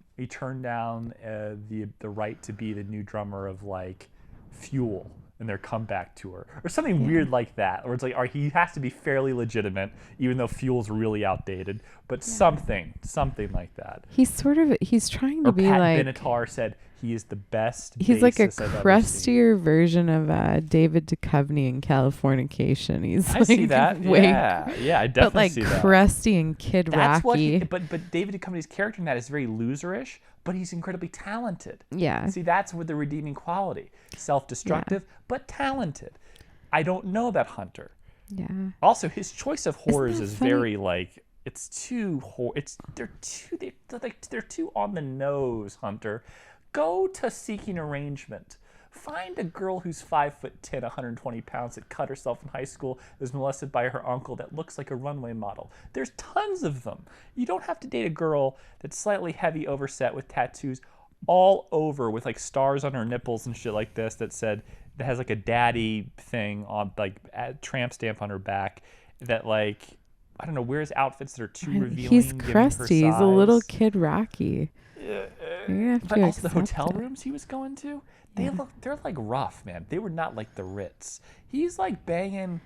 right to be the new drummer of like Fuel, in their comeback tour, or something weird like that, or it's like, he has to be fairly legitimate, even though Fuel's really outdated, but something like that. He's trying to or be Pat like Benatar said he is the best. he's like a bassist I've ever seen. crustier version of David Duchovny in Californication. He's I like see that. Yeah, I definitely but like see that. crusty and Kid That's Rocky. but David Duchovny's character in that is very loserish, but he's incredibly talented. Yeah. See, that's with the redeeming quality. Self-destructive, but talented. I don't know about Hunter. Yeah. Also, his choice of horrors that is funny? very like it's too they're too on the nose, Hunter. Go to Seeking Arrangement. Find a girl who's 5'10", 120 pounds that cut herself in high school, was molested by her uncle, that looks like a runway model. There's tons of them. You don't have to date a girl that's slightly heavy overset with tattoos all over with like stars on her nipples and shit like this that has like a daddy thing on, like a tramp stamp on her back, that like, I don't know, wears outfits that are too revealing. He's given her crusty. He's a little size. Kid Rocky. You're gonna have But to also the accept hotel it. rooms he was going to, they're like rough, man. They were not like the Ritz. He's like banging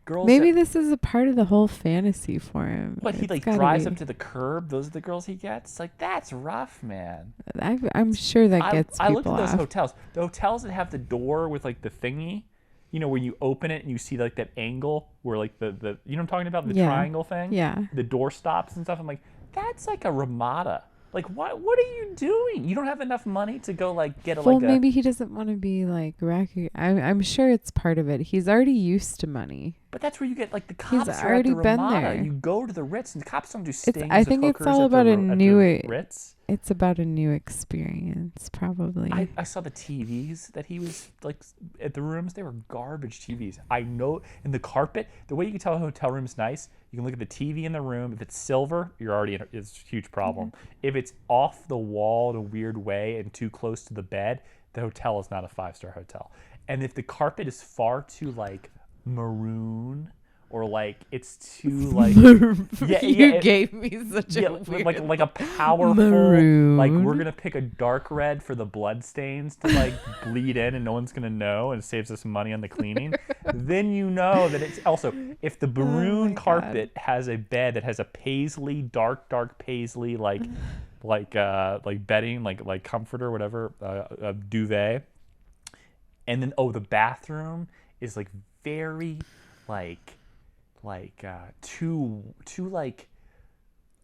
girls. Maybe this is a part of the whole fantasy for him. But he It's like gotta drives be. them to the curb. Those are the girls he gets. Like, that's rough, man. I'm sure that gets I looked people at those off. hotels. The hotels that have the door with like the thingy, when you open it and you see like that angle where like the you know what I'm talking about, the triangle thing. Yeah. The door stops and stuff. I'm like, that's like a Ramada. Like, what are you doing? You don't have enough money to go like get a Well, like a. maybe he doesn't want to be like I'm sure it's part of it. He's already used to money. But that's where you get like the cops are already at the been Ramada. there. You go to the Ritz and the cops don't do stings. I think of it's hookers all at the about a at the new. Ritz. It's about a new experience, probably. I saw the TVs that he was like at the rooms. They were garbage TVs. I know. And the carpet, the way you can tell a hotel room's nice, you can look at the TV in the room. If it's silver, you're already it's a huge problem. Mm-hmm. If it's off the wall in a weird way and too close to the bed, the hotel is not a 5-star hotel. And if the carpet is far too like maroon, or like it's too like you gave me such a weird like a powerful maroon. like, we're gonna pick a dark red for the blood stains to like bleed in and no one's gonna know, and it saves us money on the cleaning. Then you know that it's also, if the maroon carpet has a bed that has a paisley, dark paisley like bedding, like comforter, whatever, a duvet, and then the bathroom is like very too like,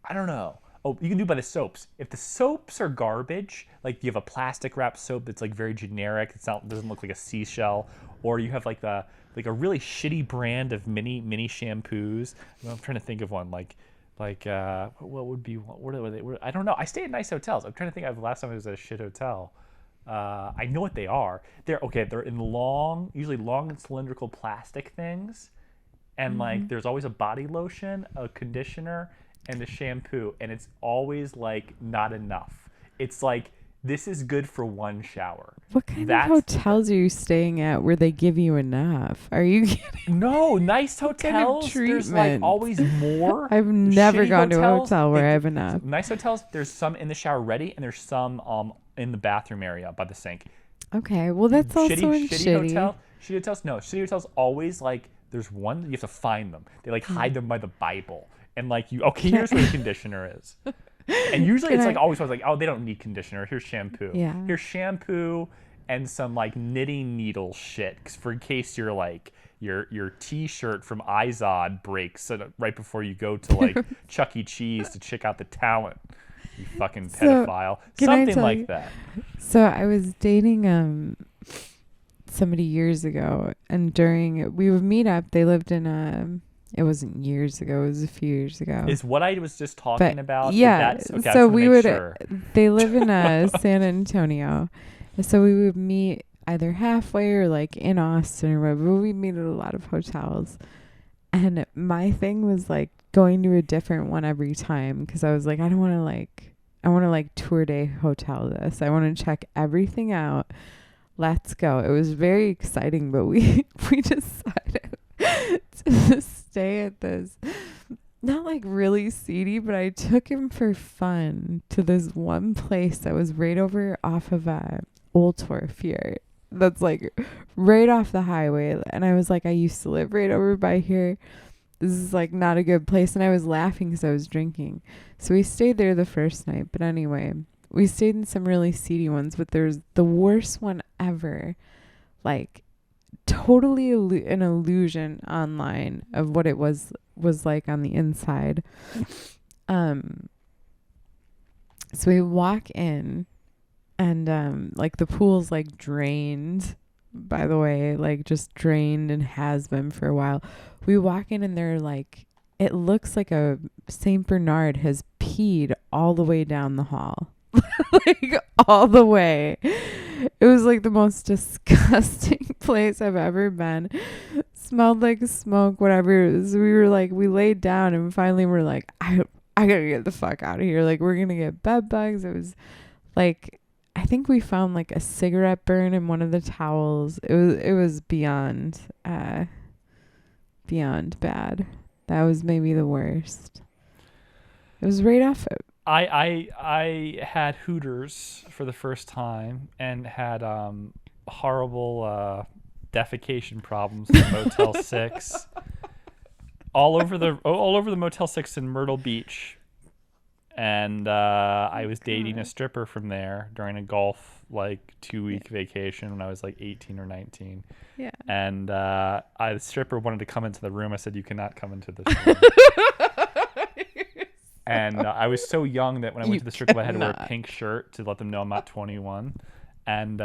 I don't know. Oh, you can do it by the soaps. If the soaps are garbage, like you have a plastic wrap soap that's like very generic, doesn't look like a seashell, or you have like a really shitty brand of mini shampoos. I'm trying to think of one what would be, what are they? I don't know. I stay at nice hotels. I'm trying to think of the last time I was at a shit hotel. I know what they are. They're in usually long and cylindrical plastic things. And like, there's always a body lotion, a conditioner, and a shampoo, and it's always like not enough. It's like, this is good for one shower. What kind of hotels are you staying at where they give you enough? Are you kidding? No, nice hotels. There's like always more. I've never Shitty gone to a hotels, hotel where I have enough. Nice hotels, there's some in the shower ready, and there's some in the bathroom area by the sink. Okay, well that's also shitty. Shitty hotels. No, shitty hotels always like, there's one that you have to find them. They like hide them by the Bible, and like here's where the conditioner is. And usually it's like always like, oh, they don't need conditioner. Here's shampoo. Yeah. Here's shampoo and some like knitting needle shit, for in case you're like your T-shirt from Izod breaks right before you go to like Chuck E. Cheese to check out the talent. You fucking pedophile. Something like that. So I was dating somebody years ago, and we would meet up. They lived in it wasn't years ago, it was a few years ago. Is what I was just talking about? Yeah. Okay, so they live in San Antonio. So we would meet either halfway or like in Austin or whatever. We'd meet at a lot of hotels. And my thing was like going to a different one every time, because I was like, I want to tour day hotel this. I want to check everything out. Let's go. It was very exciting, but we decided to stay at this, not like really seedy, but I took him for fun to this one place that was right over off of Old Torf here. that's like right off the highway. And I was like, I used to live right over by here. This is like not a good place. And I was laughing because I was drinking. So we stayed there the first night. But anyway, we stayed in some really seedy ones. But there's the worst one ever. Like totally an illusion online of what it was like on the inside. So we walk in and like the pool's like drained, by the way, like just drained and has been for a while. We walk in and they're like, it looks like a Saint Bernard has peed all the way down the hall. Like all the way. It was like the most disgusting place I've ever been. Smelled like smoke, whatever. So we were like, we laid down and finally we're like, I gotta get the fuck out of here. Like we're gonna get bed bugs. It was like, I think we found like a cigarette burn in one of the towels. It was beyond bad. That was maybe the worst. It was right off. I had Hooters for the first time and had horrible defecation problems in Motel 6. all over the Motel 6 in Myrtle Beach. And I was dating a stripper from there during a golf 2-week vacation when I was like 18 or 19. Yeah. And the stripper wanted to come into the room. I said, "You cannot come into this room." And I was so young that when I went to the strip club, I had to wear a pink shirt to let them know I'm not 21. And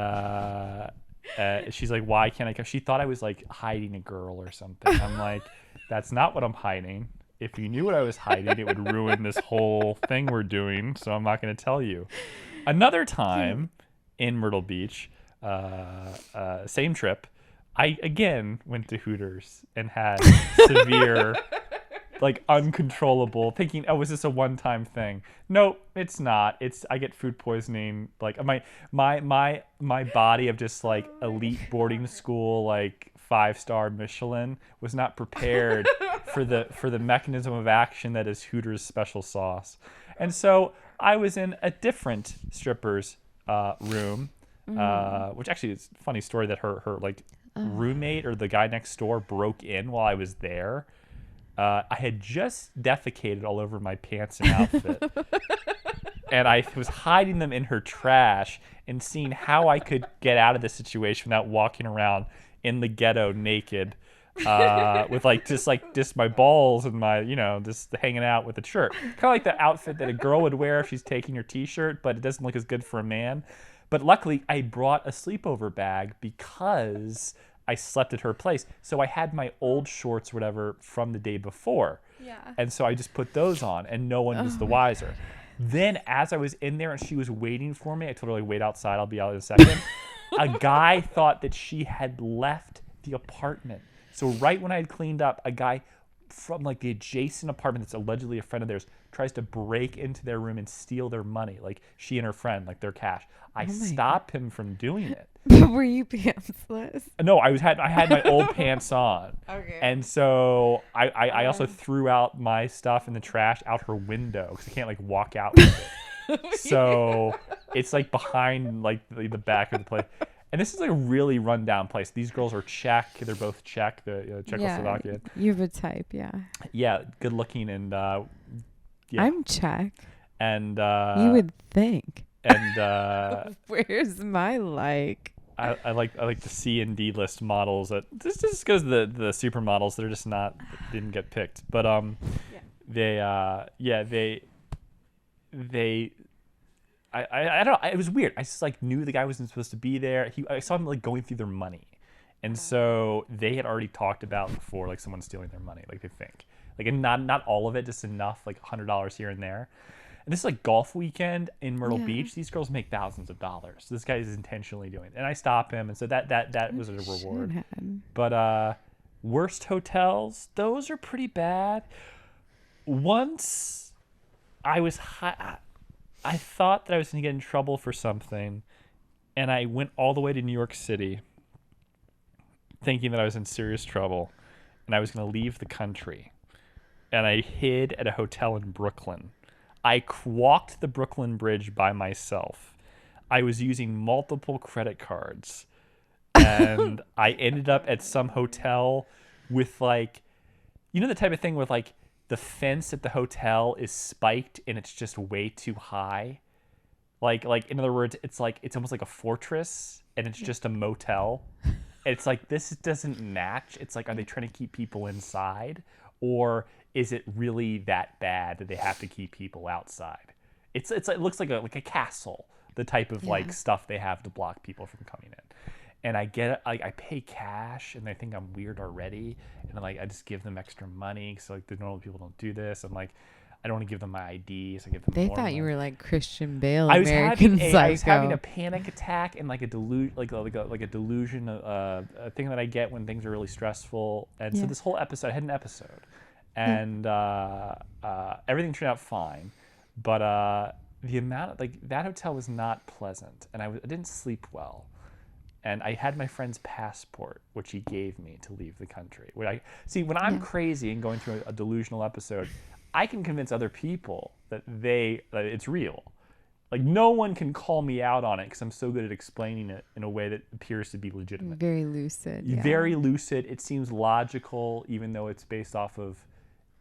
she's like, "Why can't I come?" She thought I was like hiding a girl or something. I'm like, "That's not what I'm hiding. If you knew what I was hiding, it would ruin this whole thing we're doing. So I'm not going to tell you." Another time in Myrtle Beach, same trip, I again went to Hooters and had severe... uncontrollable, thinking, "Oh, is this a one-time thing?" No, it's not. I get food poisoning. Like my body of just like elite boarding school, 5-star Michelin, was not prepared for the mechanism of action that is Hooters special sauce. And so I was in a different stripper's room, which actually is a funny story that her roommate or the guy next door broke in while I was there. I had just defecated all over my pants and outfit. And I was hiding them in her trash and seeing how I could get out of this situation without walking around in the ghetto naked, with just my balls and my, just hanging out with a shirt. Kind of like the outfit that a girl would wear if she's taking her t-shirt, but it doesn't look as good for a man. But luckily, I brought a sleepover bag because I slept at her place. So I had my old shorts, whatever, from the day before. Yeah. And so I just put those on and no one was the wiser. Then as I was in there and she was waiting for me, I told her, wait outside, I'll be out in a second. A guy thought that she had left the apartment. So right when I had cleaned up, a guy from the adjacent apartment that's allegedly a friend of theirs tries to break into their room and steal their money, she and her friend, their cash. I stopped him from doing it. Were you pantsless? No, I had my old pants on. Okay. And so I also threw out my stuff in the trash out her window because I can't walk out with it. So it's behind the back of the place. And this is a really rundown place. These girls are Czech. They're both Czech, the Czechoslovakia. Yeah, you have a type, yeah. Yeah, good looking and yeah. I'm Czech. And you would think. And where's my I like the C and D list models that this just goes to the supermodels that are just didn't get picked. But they I don't know, it was weird. I just knew the guy wasn't supposed to be there. I saw him going through their money. And so they had already talked about before someone stealing their money, they think. And not all of it, just enough, $100 here and there. And this is golf weekend in Myrtle Beach. These girls make thousands of dollars. This guy is intentionally doing it. And I stop him, and so that was a reward. But worst hotels, those are pretty bad. Once I thought that I was going to get in trouble for something, and I went all the way to New York City thinking that I was in serious trouble, and I was going to leave the country. And I hid at a hotel in Brooklyn. I walked the Brooklyn Bridge by myself. I was using multiple credit cards. and I ended up at some hotel with like, you know, the type of thing with like the fence at the hotel is spiked and it's just way too high. Like in other words, it's like it's almost like a fortress and it's just a motel. It's like this doesn't match. It's like, are they trying to keep people inside, or is it really that bad that they have to keep people outside? It's like, it looks like a castle, the type of like stuff they have to block people from coming in. And I get it, like I pay cash, and they think I'm weird already, and I just give them extra money, so like the normal people don't do this. I'm like, I don't want to give them my ID, so I give them. They more thought money. you were like Christian Bale, I was American Psycho. I was having a panic attack and like a delusion, a thing that I get when things are really stressful. And so this whole episode, I had an episode, and everything turned out fine, but the amount of, like, that hotel was not pleasant, and I didn't sleep well. And I had my friend's passport, which he gave me to leave the country. When I'm crazy and going through a delusional episode, I can convince other people that it's real. Like, no one can call me out on it because I'm so good at explaining it in a way that appears to be legitimate. Very lucid. Yeah. Very lucid. It seems logical, even though it's based off of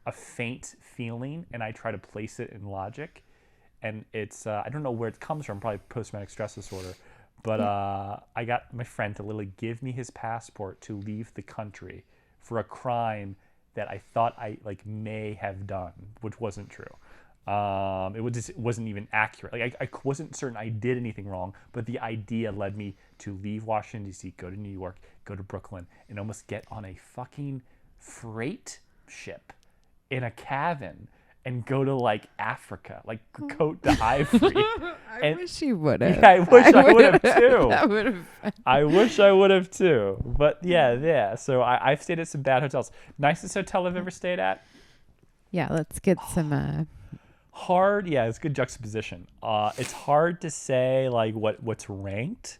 a faint feeling, and I try to place it in logic. And it's, I don't know where it comes from, probably post-traumatic stress disorder. But I got my friend to literally give me his passport to leave the country for a crime that I thought I may have done, which wasn't true. It wasn't even accurate. Like I wasn't certain I did anything wrong, but the idea led me to leave Washington D.C., go to New York, go to Brooklyn, and almost get on a fucking freight ship in a cabin and go to like Africa, like Côte d'Ivory. I wish you would have. Yeah, I wish I would have too. That would have. I wish I would have too. But yeah. So I've stayed at some bad hotels. Nicest hotel I've ever stayed at. Yeah, let's get some. Hard. Yeah, it's good juxtaposition. It's hard to say like what's ranked.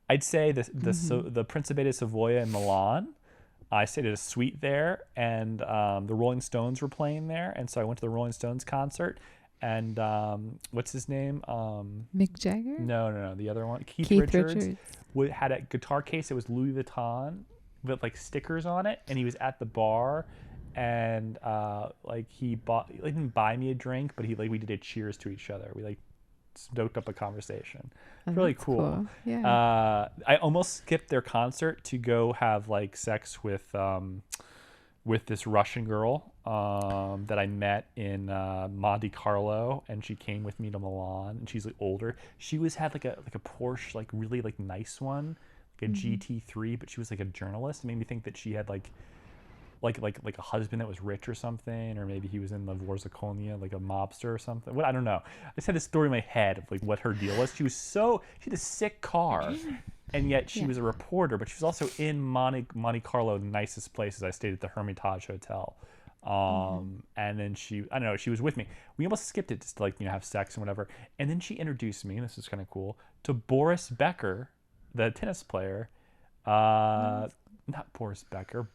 I'd say the Principe de Savoia in Milan. I stayed at a suite there, and the Rolling Stones were playing there, and so I went to the Rolling Stones concert. And what's his name? Mick Jagger? No, the other one, Keith Richards. Had a guitar case. It was Louis Vuitton with like stickers on it, and he was at the bar, and he didn't buy me a drink, but we did a cheers to each other. We stoked up a conversation. Really cool. Yeah. I almost skipped their concert to go have sex with this Russian girl that I met in Monte Carlo, and she came with me to Milan, and she's older. She had a Porsche, really nice one, like a GT3, but she was a journalist. It made me think that she had like a husband that was rich or something, or maybe he was in the Warzakonia, like a mobster or something. I don't know. I just had this story in my head of what her deal was. She had a sick car, and yet she was a reporter, but she was also in Monte Carlo, the nicest places. I stayed at the Hermitage Hotel. And then she was with me. We almost skipped it just to have sex and whatever. And then she introduced me, and this is kind of cool, to Boris Becker, the tennis player. Not Boris Becker.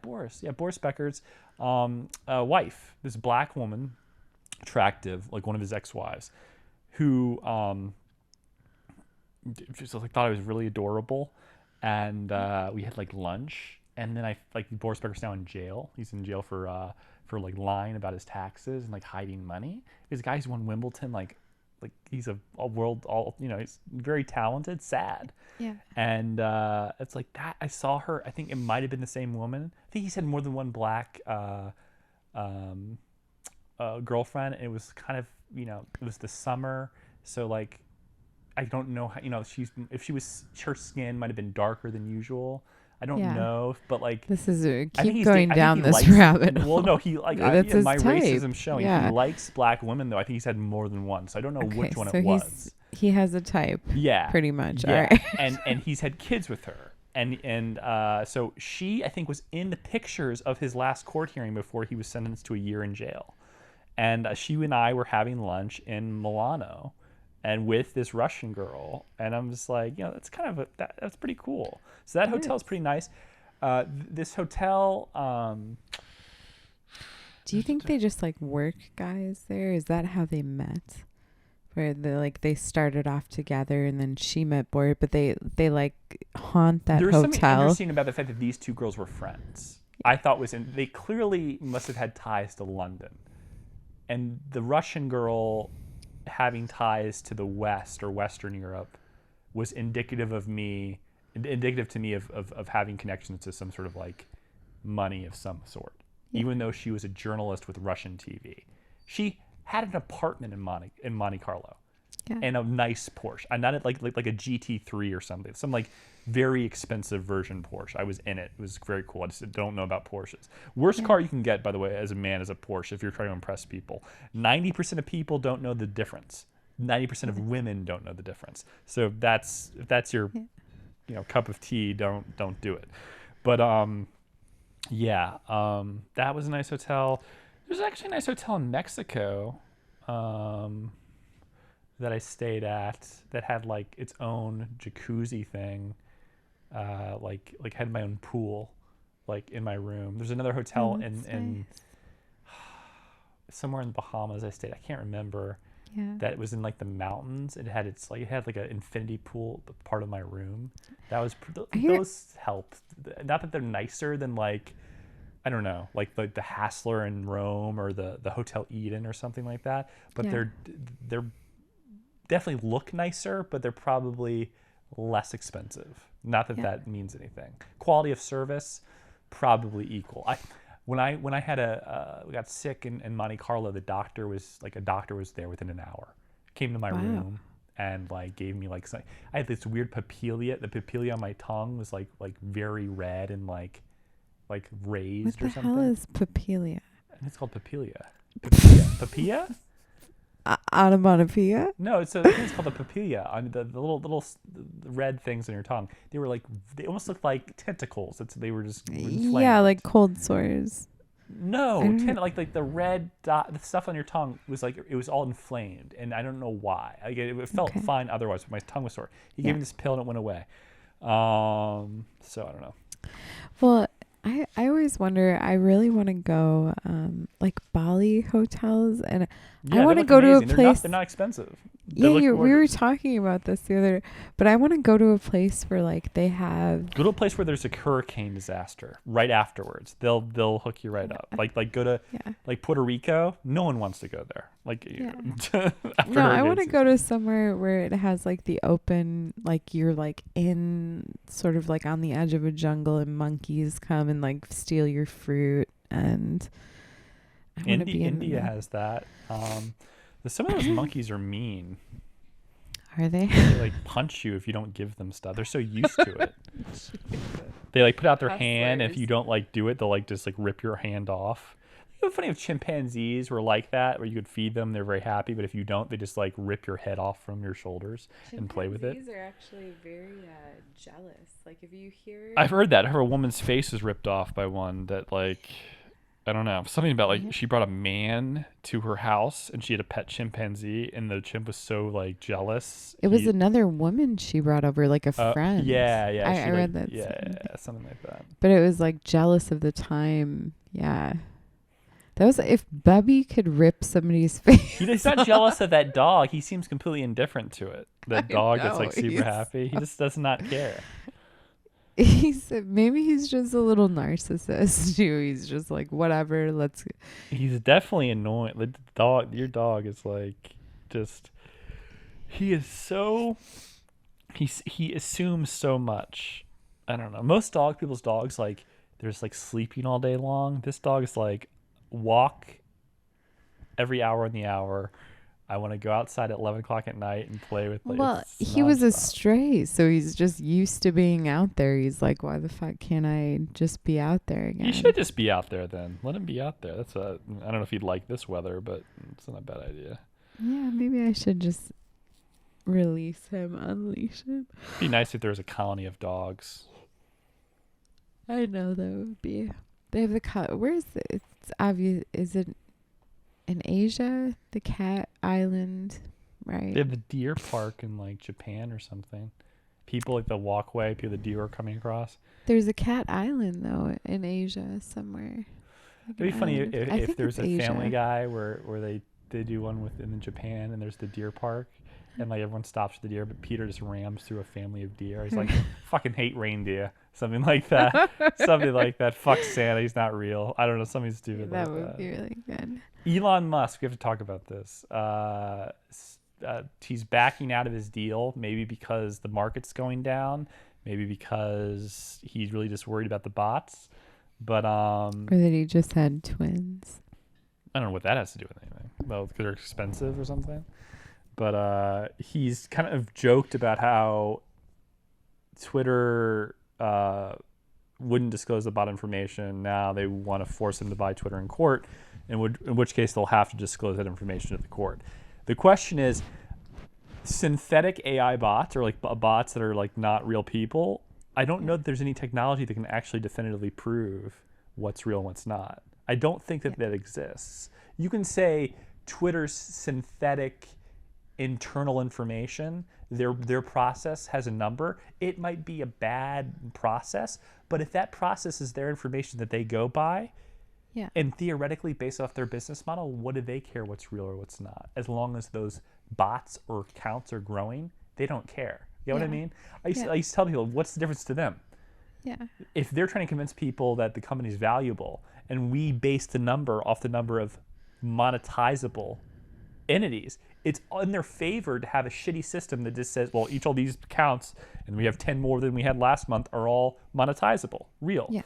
Boris Becker's wife, this black woman, attractive, like one of his ex-wives, who just thought I was really adorable, and we had lunch, and then Boris Becker's now in jail. He's in jail for lying about his taxes and hiding money. This guy's won Wimbledon, he's a world, he's very talented, sad. Yeah. And it's like that. I saw her. I think it might have been the same woman. I think he's had more than one black girlfriend. It was kind of, it was the summer. So I don't know how, her skin might have been darker than usual. I don't know, but this is keep going down this rabbit hole. Well, no, he that's his my type. Racism showing. Yeah. He likes black women, though. I think he's had more than one, so I don't know which one it was. He has a type. Yeah, pretty much. Yeah, all right. and he's had kids with her, and so she, I think, was in the pictures of his last court hearing before he was sentenced to a year in jail, and she and I were having lunch in Milano, and with this Russian girl, and I'm just like, that's kind of that's pretty cool. So that hotel is pretty nice. This hotel. Do you think they just work guys there? Is that how they met? where they started off together and then she met Boyd, but they like haunt that There's something hotel. interesting about the fact that these two girls were friends. I thought they clearly must have had ties to London, and the Russian girl having ties to the West or Western Europe was indicative to me of having connections to some sort of like money of some sort. Yeah. Even though she was a journalist with Russian TV, she had an apartment in Monte Carlo, and a nice Porsche. And not like a GT3 or something, some like very expensive version Porsche. I was in it. It was very cool. I just don't know about Porsches. Worst car you can get, by the way, as a man, is a Porsche if you're trying to impress people. 90% of people don't know the difference. 90% of women don't know the difference. So if that's your cup of tea, don't do it. But that was a nice hotel. There's actually a nice hotel in Mexico that I stayed at that had like its own jacuzzi thing. Like had my own pool, like in my room. There's another hotel in somewhere in the Bahamas I stayed. I can't remember. Yeah. That was in like the mountains. It had like an infinity pool part of my room. That was those helped. Not that they're nicer than like, I don't know, like the Hassler in Rome or the Hotel Eden or something like that. But they're definitely look nicer, but they're probably less expensive. Not that that means anything. Quality of service, probably equal. When I we got sick in Monte Carlo, a doctor was there within an hour. Came to my room and like gave me like something. I had this weird papilla. The papilla on my tongue was like very red and like raised or something. What the hell is papilla? And it's called papilla. Papilla? Onomatopoeia? No, I think it's called a papilla. On the little red things on your tongue. They almost looked like tentacles. They were just inflamed. Yeah, like cold sores. No, like the red dot, the stuff on your tongue was like it was all inflamed, and I don't know why. It felt fine otherwise, but my tongue was sore. He gave me this pill and it went away. So I don't know. Well, I always wonder. I really want to go like Bali hotels, and I want to go to a place. They're not expensive. We were talking about this the other, but I want to go to a place where like they have. Go to a place where there's a hurricane disaster right afterwards. They'll hook you right up. Like go to like Puerto Rico. No one wants to go there. Like no, I want to go to somewhere where it has like the open, like you're like in sort of like on the edge of a jungle and monkeys come and like steal your fruit, and India has that. Some of those monkeys are mean. Are they? They like punch you if you don't give them stuff. They're so used to it. They like put out their hand, and if you don't like do it, they'll like just like rip your hand off. It's funny if chimpanzees were like that, where you could feed them, they're very happy, but if you don't, they just like rip your head off from your shoulders and play with it. Chimpanzees are actually very jealous. Like if you hear, I've heard that. I heard a woman's face was ripped off by one that like. I don't know. Something about like she brought a man to her house and she had a pet chimpanzee and the chimp was so like jealous. It was another woman she brought over, like a friend. Yeah. I read that. Yeah, something like that. But it was like jealous of the time. Yeah. That was if Bubby could rip somebody's face. He's not jealous of that dog. He seems completely indifferent to it. That dog that's like super happy. He just does not care. Maybe he's just a little narcissist too. He's just like, whatever, let's. He's definitely annoying. The dog, your dog is like, just. He is so. He assumes so much. I don't know. Most people's dogs like they're just like sleeping all day long. This dog is like, walk every hour in the hour. I want to go outside at 11 o'clock at night and play with. Like, well, he was a stray, so he's just used to being out there. He's like, why the fuck can't I just be out there again? You should just be out there then. Let him be out there. I don't know if he'd like this weather, but it's not a bad idea. Yeah, maybe I should just release him, unleash him. It'd be nice if there was a colony of dogs. I know that would be. They have the where is it? It's obvious. Is it in Asia? The cat island, right? They have the deer park in like Japan or something. People like the walkway, the deer are coming across. There's a cat island though in Asia somewhere. It'd be funny if there's a Family Guy where they they do one in Japan, and there's the deer park, and like everyone stops for the deer, but Peter just rams through a family of deer. He's like, fucking hate reindeer, something like that, something like that. Fuck Santa, he's not real. I don't know, something stupid That like would that. be really good. Elon Musk, we have to talk about this. He's backing out of his deal, maybe because the market's going down, maybe because he's really just worried about the bots. But Or that he just had twins. I don't know what that has to do with anything. Well, because they're expensive or something. But he's kind of joked about how Twitter wouldn't disclose the bot information. Now they want to force him to buy Twitter in court, in which case they'll have to disclose that information to the court. The question is, synthetic AI bots, or like bots that are like not real people, I don't know that there's any technology that can actually definitively prove what's real and what's not. I don't think that that exists. You can say Twitter's synthetic internal information, their process has a number. It might be a bad process, but if that process is their information that they go by, and theoretically based off their business model, what do they care what's real or what's not? As long as those bots or accounts are growing, they don't care. You know what I mean? I used to tell people, what's the difference to them? Yeah. If they're trying to convince people that the company's valuable, and we base the number off the number of monetizable entities, it's in their favor to have a shitty system that just says, well, each of these accounts, and we have 10 more than we had last month, are all monetizable, real. Yeah.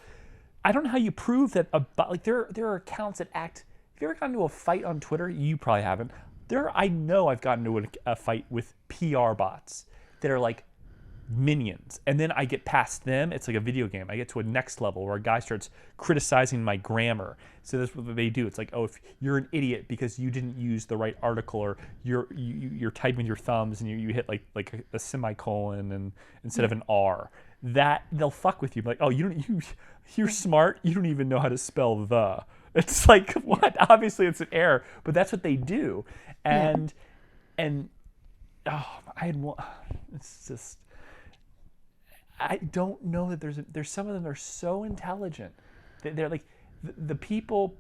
I don't know how you prove that. Like there are accounts that act. Have you ever gotten into a fight on Twitter? You probably haven't. I know I've gotten into a fight with PR bots that are like minions, and then I get past them. It's like a video game. I get to a next level where a guy starts criticizing my grammar. So that's what they do. It's like, oh, if you're an idiot because you didn't use the right article, or you're typing with your thumbs and you hit like a semicolon and instead of an R. That they'll fuck with you. Like, oh, you're smart. You don't even know how to spell the. It's like, what? Obviously, it's an error, but that's what they do. And it's just. I don't know that there's some of them that are so intelligent. They're like the people.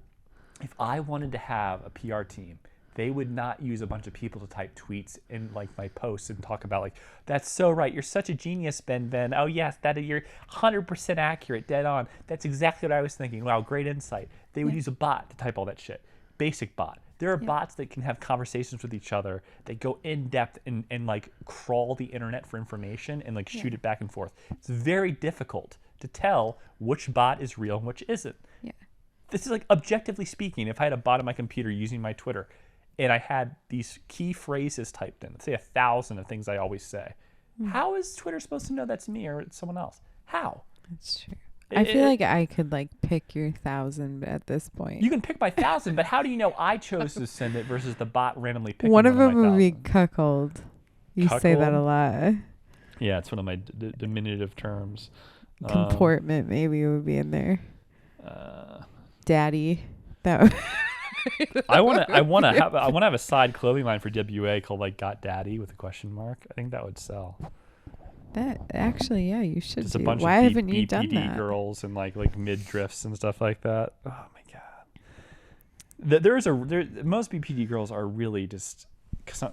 If I wanted to have a PR team, they would not use a bunch of people to type tweets in like my posts and talk about like, that's so right. You're such a genius, BenBen. Oh yes, you're 100% accurate, dead on. That's exactly what I was thinking. Wow, great insight. They would use a bot to type all that shit. Basic bot. There are bots that can have conversations with each other, that go in depth and like crawl the internet for information and like shoot it back and forth. It's very difficult to tell which bot is real and which isn't. Yeah. This is like, objectively speaking, if I had a bot on my computer using my Twitter and I had these key phrases typed in, let's say 1,000 of things I always say, how is Twitter supposed to know that's me or it's someone else? How? That's true. I feel like I could like pick your 1,000 at this point. You can pick my 1,000, but how do you know I chose to send it versus the bot randomly picking one of them my would be 1,000? cuckold. You say that a lot. Yeah, it's one of my diminutive terms. Comportment maybe would be in there. Daddy. That would I want to have a side clothing line for WA called like Got Daddy with a question mark. I think that would sell. That actually, yeah, you should. Just a bunch Why of haven't you done BPD that? girls and like mid drifts and stuff like that. Oh my god. Most BPD girls are really just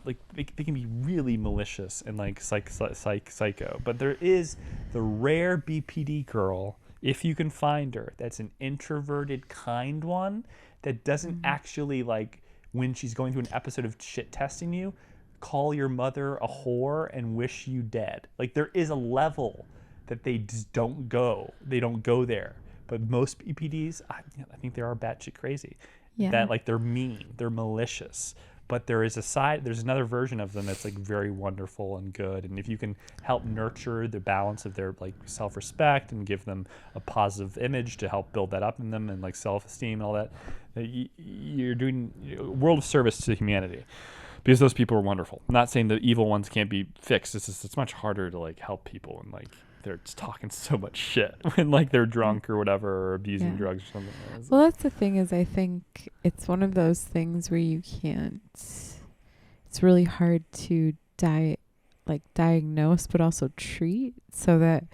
like they can be really malicious and like psycho. But there is the rare BPD girl, if you can find her, that's an introverted, kind one that doesn't actually like when she's going through an episode of shit testing you, call your mother a whore and wish you dead. Like there is a level that they just don't go. They don't go there. But most BPDs, I think they are batshit crazy. Yeah. That like they're mean, they're malicious. But there's another version of them that's like very wonderful and good. And if you can help nurture the balance of their like self-respect and give them a positive image to help build that up in them and like self-esteem and all that, you're doing a world of service to humanity. Because those people are wonderful. I'm not saying the evil ones can't be fixed. It's much harder to like help people and like they're just talking so much shit when like they're drunk or whatever or abusing drugs or something. Well, that's the thing is I think it's one of those things where you can't. It's really hard to diagnose but also treat, so that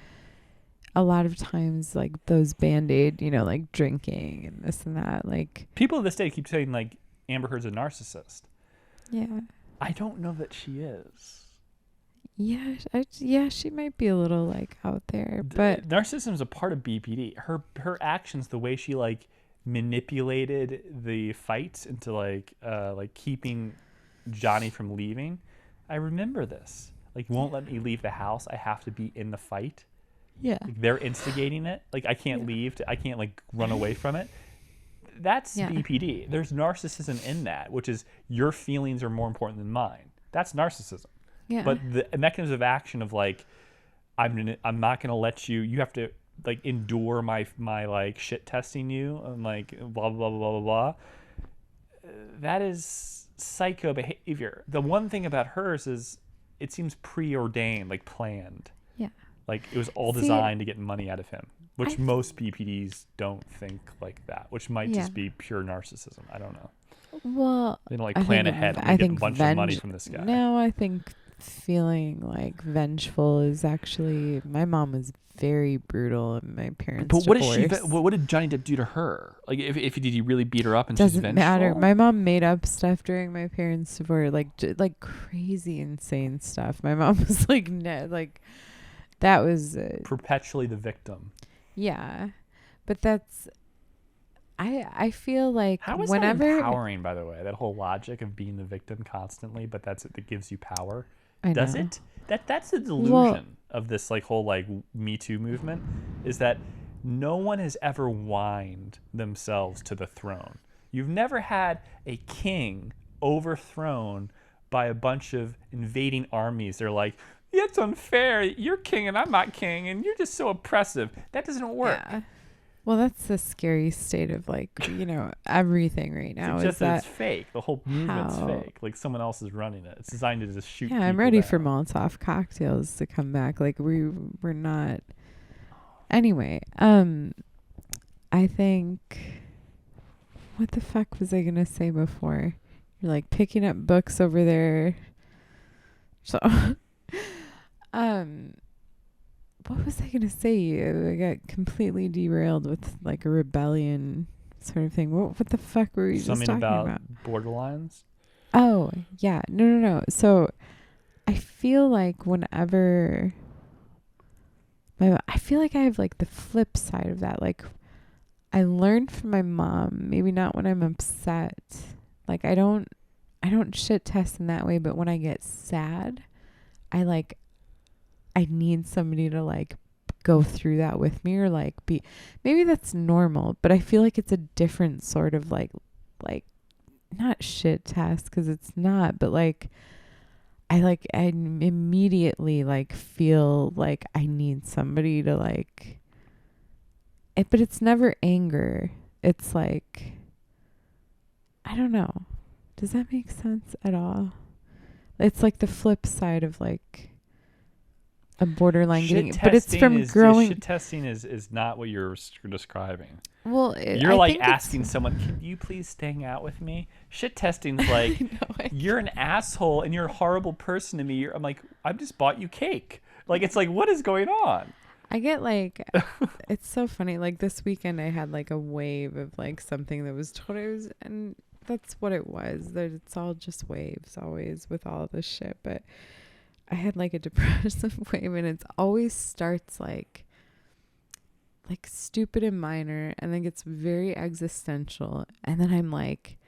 a lot of times like those Band-Aid, like drinking and this and that, like people to this day keep saying like Amber Heard's a narcissist. Yeah. I don't know that she is. Yeah, yeah, she might be a little like out there, but Narcissism is a part of BPD. Her actions, the way she like manipulated the fights into like keeping Johnny from leaving. I remember this. Like, won't let me leave the house. I have to be in the fight. yeah, Like, they're instigating it. Like, I can't leave. I can't like run away from it. That's BPD. There's narcissism in that, which is your feelings are more important than mine. That's narcissism. yeah. But the mechanism of action of like, I'm not gonna let you. You have to like endure my like shit testing you and like blah blah blah blah blah blah. That is psycho behavior. The one thing about hers is it seems preordained, like planned. Yeah. Like it was all designed to get money out of him, which most BPDs don't think like that, which might just be pure narcissism. I don't know. Well, they don't like plan ahead and get a bunch of money from this guy. No, I think feeling like vengeful is actually, my mom was very brutal and my parents But what divorced. what did Johnny Depp do to her? Like if did he really beat her up and she's Doesn't vengeful? matter. My mom made up stuff during my parents' divorce, like crazy, insane stuff. My mom was like, that was perpetually the victim. Yeah, but that's. I feel like how is whenever that empowering, by the way, that whole logic of being the victim constantly, but that's it that gives you power. Does it? That's the delusion of this like whole like Me Too movement, is that no one has ever whined themselves to the throne. You've never had a king overthrown by a bunch of invading armies. They're like, yeah, it's unfair. You're king and I'm not king, and you're just so oppressive. That doesn't work. Yeah. Well, that's the scary state of like, everything right now. It's just is that it's fake. The whole movement's fake. Like someone else is running it. It's designed to just shoot. Yeah, I'm ready down. for Molotov cocktails to come back. Like we're not. Anyway, I think. What the fuck was I gonna say before? You're like picking up books over there. So, what was I going to say? I got completely derailed with like a rebellion sort of thing. What the fuck were we just talking about? Borderlines? Oh, yeah. No. So I feel like whenever I feel like I have like the flip side of that. Like I learned from my mom, maybe not when I'm upset. Like I don't shit test in that way, but when I get sad, I need somebody to like go through that with me, or like maybe that's normal, but I feel like it's a different sort of like not shit test, because it's not, but like I immediately like feel like I need somebody to like it, but it's never anger. It's like, I don't know. Does that make sense at all? It's like the flip side of like a borderline getting, but it's from growing. Shit testing is not what you're describing. Well, you're like asking someone, "Can you please hang out with me?" Shit testing's like, you're an asshole and you're a horrible person to me. I'm like, I just bought you cake. Like, it's like, what is going on? I get like, it's so funny. Like this weekend, I had like a wave of like something that was totally, and that's what it was. That it's all just waves, always with all this shit, but. I had like a depressive wave, and it always starts like stupid and minor, and then gets very existential, and then I'm like,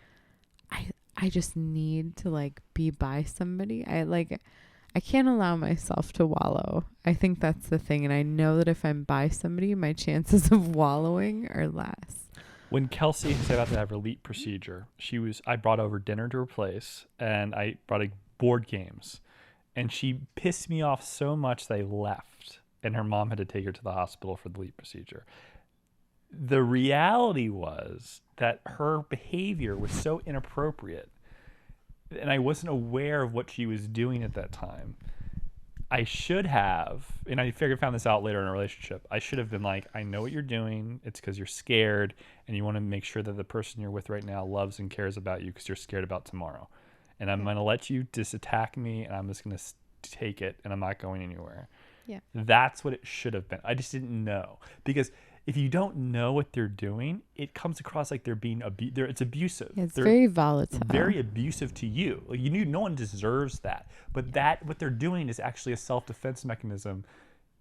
I just need to like be by somebody. I can't allow myself to wallow. I think that's the thing, and I know that if I'm by somebody, my chances of wallowing are less. When Kelsey was about to have her LEAP procedure, I brought over dinner to her place, and I brought board games. And she pissed me off so much that I left, and her mom had to take her to the hospital for the LEAP procedure. The reality was that her behavior was so inappropriate, and I wasn't aware of what she was doing at that time. I should have, and I found this out later in a relationship, I should have been like, I know what you're doing. It's because you're scared, and you want to make sure that the person you're with right now loves and cares about you because you're scared about tomorrow. And I'm going to let you just attack me, and I'm just going to take it, and I'm not going anywhere. Yeah. That's what it should have been. I just didn't know. Because if you don't know what they're doing, it comes across like they're being it's abusive. It's They're very volatile. very abusive to you. Like, you knew no one deserves that, but that what they're doing is actually a self-defense mechanism.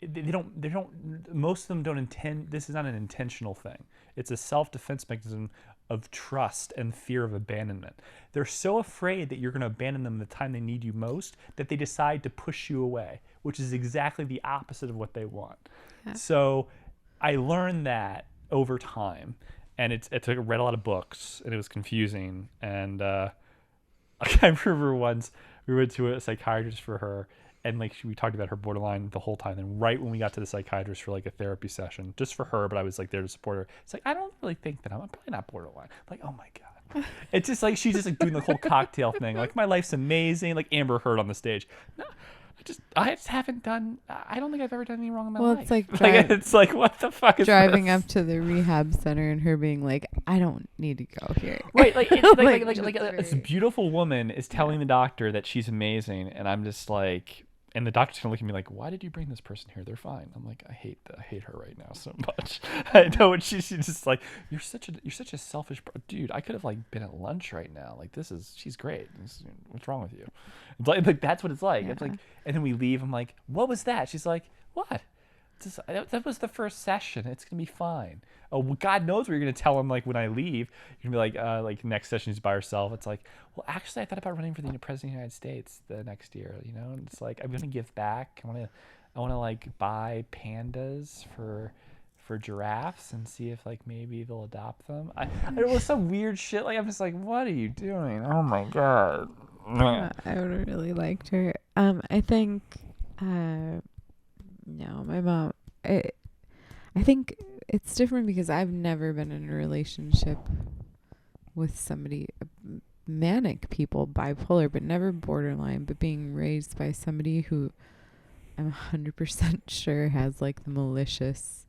They don't. Most of them don't intend. This is not an intentional thing. It's a self-defense mechanism of trust and fear of abandonment. They're so afraid that you're going to abandon them the time they need you most that they decide to push you away, which is exactly the opposite of what they want. Yeah. So I learned that over time, and I read a lot of books, and it was confusing. And I remember once we went to a psychiatrist for her, and like we talked about her borderline the whole time. And right when we got to the psychiatrist for like a therapy session, just for her, but I was like there to support her. It's like, I don't really think that I'm probably not borderline. I'm like, oh my God. It's just like she's just like doing the whole cocktail thing. Like, my life's amazing. Like Amber Heard on the stage. No, I just haven't done. I don't think I've ever done anything wrong in my life. It's like it's like, what the fuck is driving this? up to the rehab center and her being like, I don't need to go here. Right, like this beautiful woman is telling the doctor that she's amazing, and I'm just like. And the doctor's gonna look at me like, why did you bring this person here? They're fine. I'm like, I hate her right now so much. I know, and she's just like, you're such a selfish dude. I could have like been at lunch right now. Like, she's great. What's wrong with you? It's like that's what it's like. Yeah. It's like, and then we leave. I'm like, what was that? She's like, what? That was the first session. It's gonna be fine. Oh, well, God knows what you're gonna tell him. Like, when I leave, you're gonna be like next session she's by herself. It's like, well, actually, I thought about running for the president of the United States the next year. You know, and it's like, I'm gonna give back. I wanna like buy pandas for giraffes and see if like maybe they'll adopt them. It was some weird shit. Like, I'm just like, what are you doing? Oh my God. I would have really liked her. I think. No, my mom. I think it's different because I've never been in a relationship with somebody, manic people, bipolar, but never borderline, but being raised by somebody who I'm 100% sure has like the malicious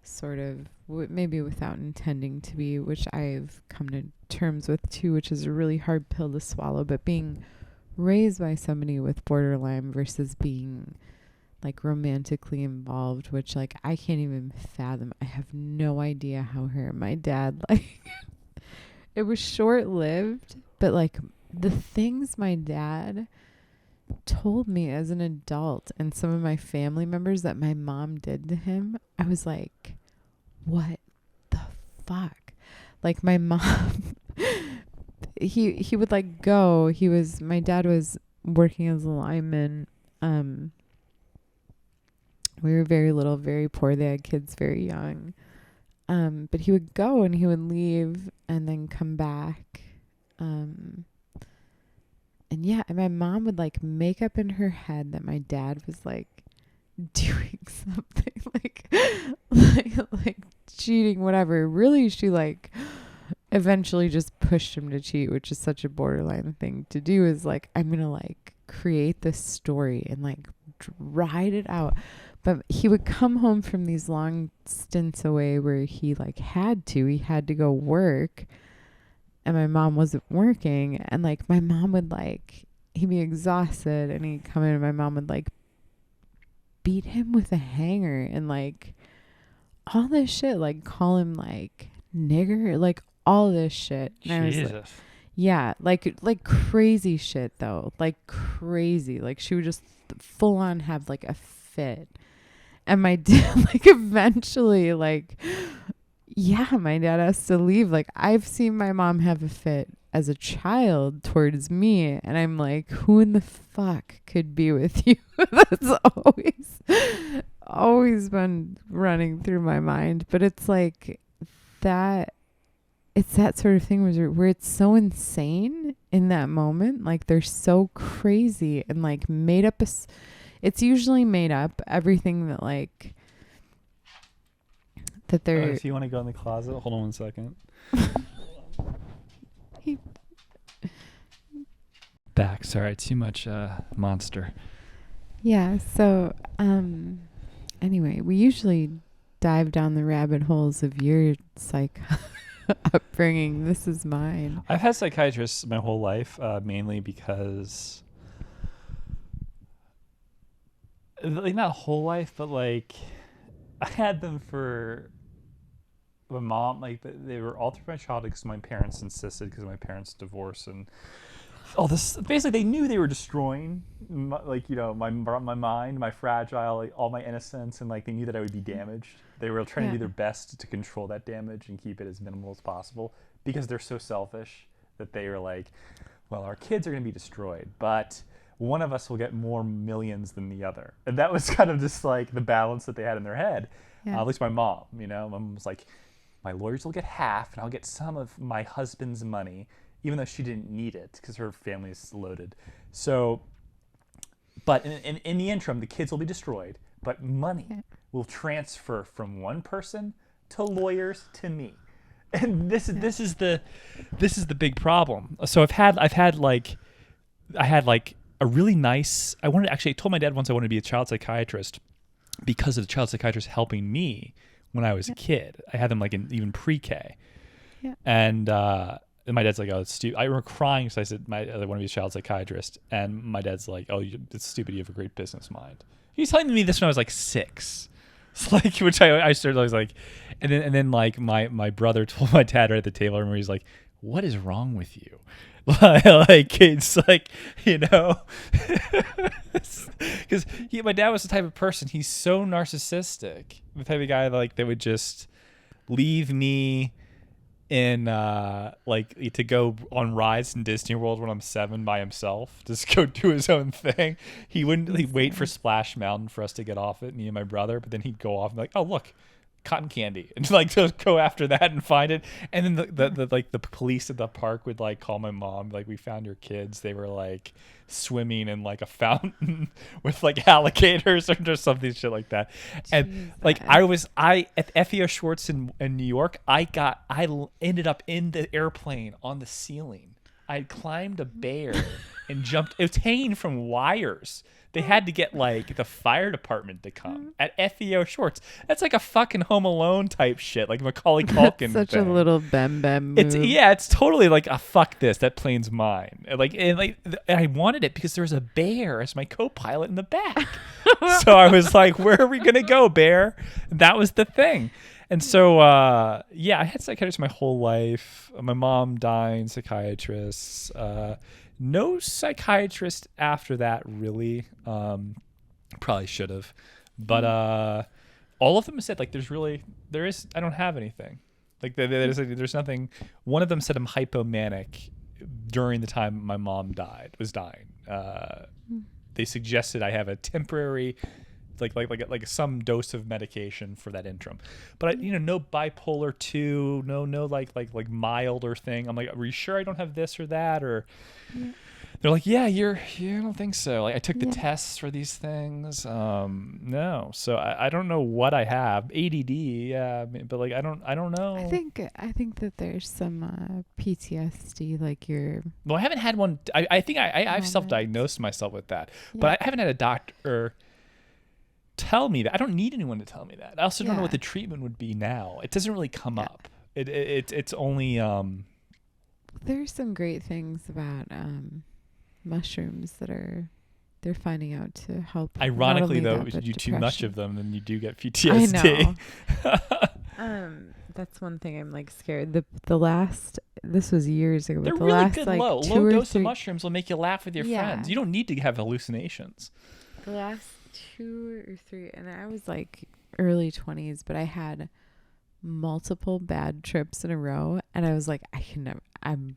sort of, maybe without intending to be, which I've come to terms with too, which is a really hard pill to swallow, but being raised by somebody with borderline versus being like romantically involved, which like I can't even fathom. I have no idea how her and my dad, like it was short-lived, but like the things my dad told me as an adult and some of my family members that my mom did to him, I was like, what the fuck? Like, my mom he would like go, my dad was working as a lineman. We were very little, very poor. They had kids very young. But he would go and he would leave and then come back. And yeah, and my mom would like make up in her head that my dad was like doing something like cheating, whatever. Really, she like eventually just pushed him to cheat, which is such a borderline thing to do, is like, I'm going to like create this story and like ride it out. But he would come home from these long stints away where he like had to go work, and my mom wasn't working, and like my mom would like, he'd be exhausted and he'd come in and my mom would like beat him with a hanger and like all this shit, like call him like nigger, like all this shit. And Jesus. Like, yeah, like crazy shit though, like crazy. Like she would just full on have like a fit. And my dad, like, eventually, like, yeah, my dad has to leave. Like, I've seen my mom have a fit as a child towards me. And I'm like, who in the fuck could be with you? That's always been running through my mind. But it's like that, it's that sort of thing where it's so insane in that moment. Like, they're so crazy and, like, made up it's usually made up, everything that like that they're. So you want to go in the closet? Hold on 1 second. Back. Sorry, too much monster. Yeah. So anyway, we usually dive down the rabbit holes of your psych upbringing. This is mine. I've had psychiatrists my whole life, mainly because. Like, not whole life, but like I had them for my mom, like they were all through my childhood because my parents insisted, because of my parents' divorce and all this. Basically, they knew they were destroying, like, my mind, my fragile, like, all my innocence, and like they knew that I would be damaged. They were trying to do their best to control that damage and keep it as minimal as possible, because they're so selfish that they were like, well, our kids are going to be destroyed, but one of us will get more millions than the other. And that was kind of just like the balance that they had in their head. At least my mom, my mom was like, my lawyers will get half and I'll get some of my husband's money, even though she didn't need it because her family is loaded. So, but in the interim, the kids will be destroyed, but money will transfer from one person to lawyers to me. And this is the big problem. So I had a really nice, I told my dad once I wanted to be a child psychiatrist because of the child psychiatrist helping me when I was a kid. I had them like in even pre-K. Yeah. And my dad's like, oh, it's stupid. I remember crying because I said, I want to be a child psychiatrist. And my dad's like, oh, it's stupid. You have a great business mind. He was telling me this when I was like 6. It's like, which I started, I was like, and then like my brother told my dad right at the table, I remember he's like, what is wrong with you? Like, it's like, because my dad was the type of person, he's so narcissistic, the type of guy like that would just leave me in like to go on rides in Disney World when I'm 7 by himself, just go do his own thing. He'd wait for Splash Mountain for us to get off it, me and my brother, but then he'd go off and be like, oh look, cotton candy, and like to go after that and find it. And then the police at the park would like call my mom, like, we found your kids, they were like swimming in like a fountain with like alligators or just something shit like that. And like I at FEO Schwartz in New York, I ended up in the airplane on the ceiling. I climbed a bear and jumped. It was hanging from wires. They had to get like the fire department to come at FEO Schwartz. That's like a fucking Home Alone type shit, like Macaulay Culkin. That's such thing. a little BenBen move. It's totally like a fuck this. That plane's mine. And I wanted it because there was a bear as my co-pilot in the back. So I was like, where are we gonna go, bear? And that was the thing. And so, I had psychiatrists my whole life. My mom dying, psychiatrists. No psychiatrist after that, really. Probably should have. But all of them said, like, I don't have anything. Like, there's nothing. One of them said I'm hypomanic during the time my mom was dying. They suggested I have a temporary, like some dose of medication for that interim, but no bipolar 2, no like milder thing. I'm like, are you sure I don't have this or that? Or they're like, yeah, I don't think so. Like, I took the tests for these things. No, so I don't know what I have. ADD, yeah, but like I don't know. I think that there's some PTSD, like Well, I haven't had one. I think I've self-diagnosed myself with that, but I haven't had a doctor tell me that. I don't need anyone to tell me that. I also don't know what the treatment would be now. It doesn't really come up. It's only there's some great things about mushrooms that they're finding out to help. Ironically, though, if you do too much of them, then you do get PTSD. I know. That's one thing I'm like scared. This was years ago. They're but the really last, good like, low dose of mushrooms will make you laugh with your friends. You don't need to have hallucinations. The last 2 or 3, and I was like early 20s, but I had multiple bad trips in a row, and I was like, I'm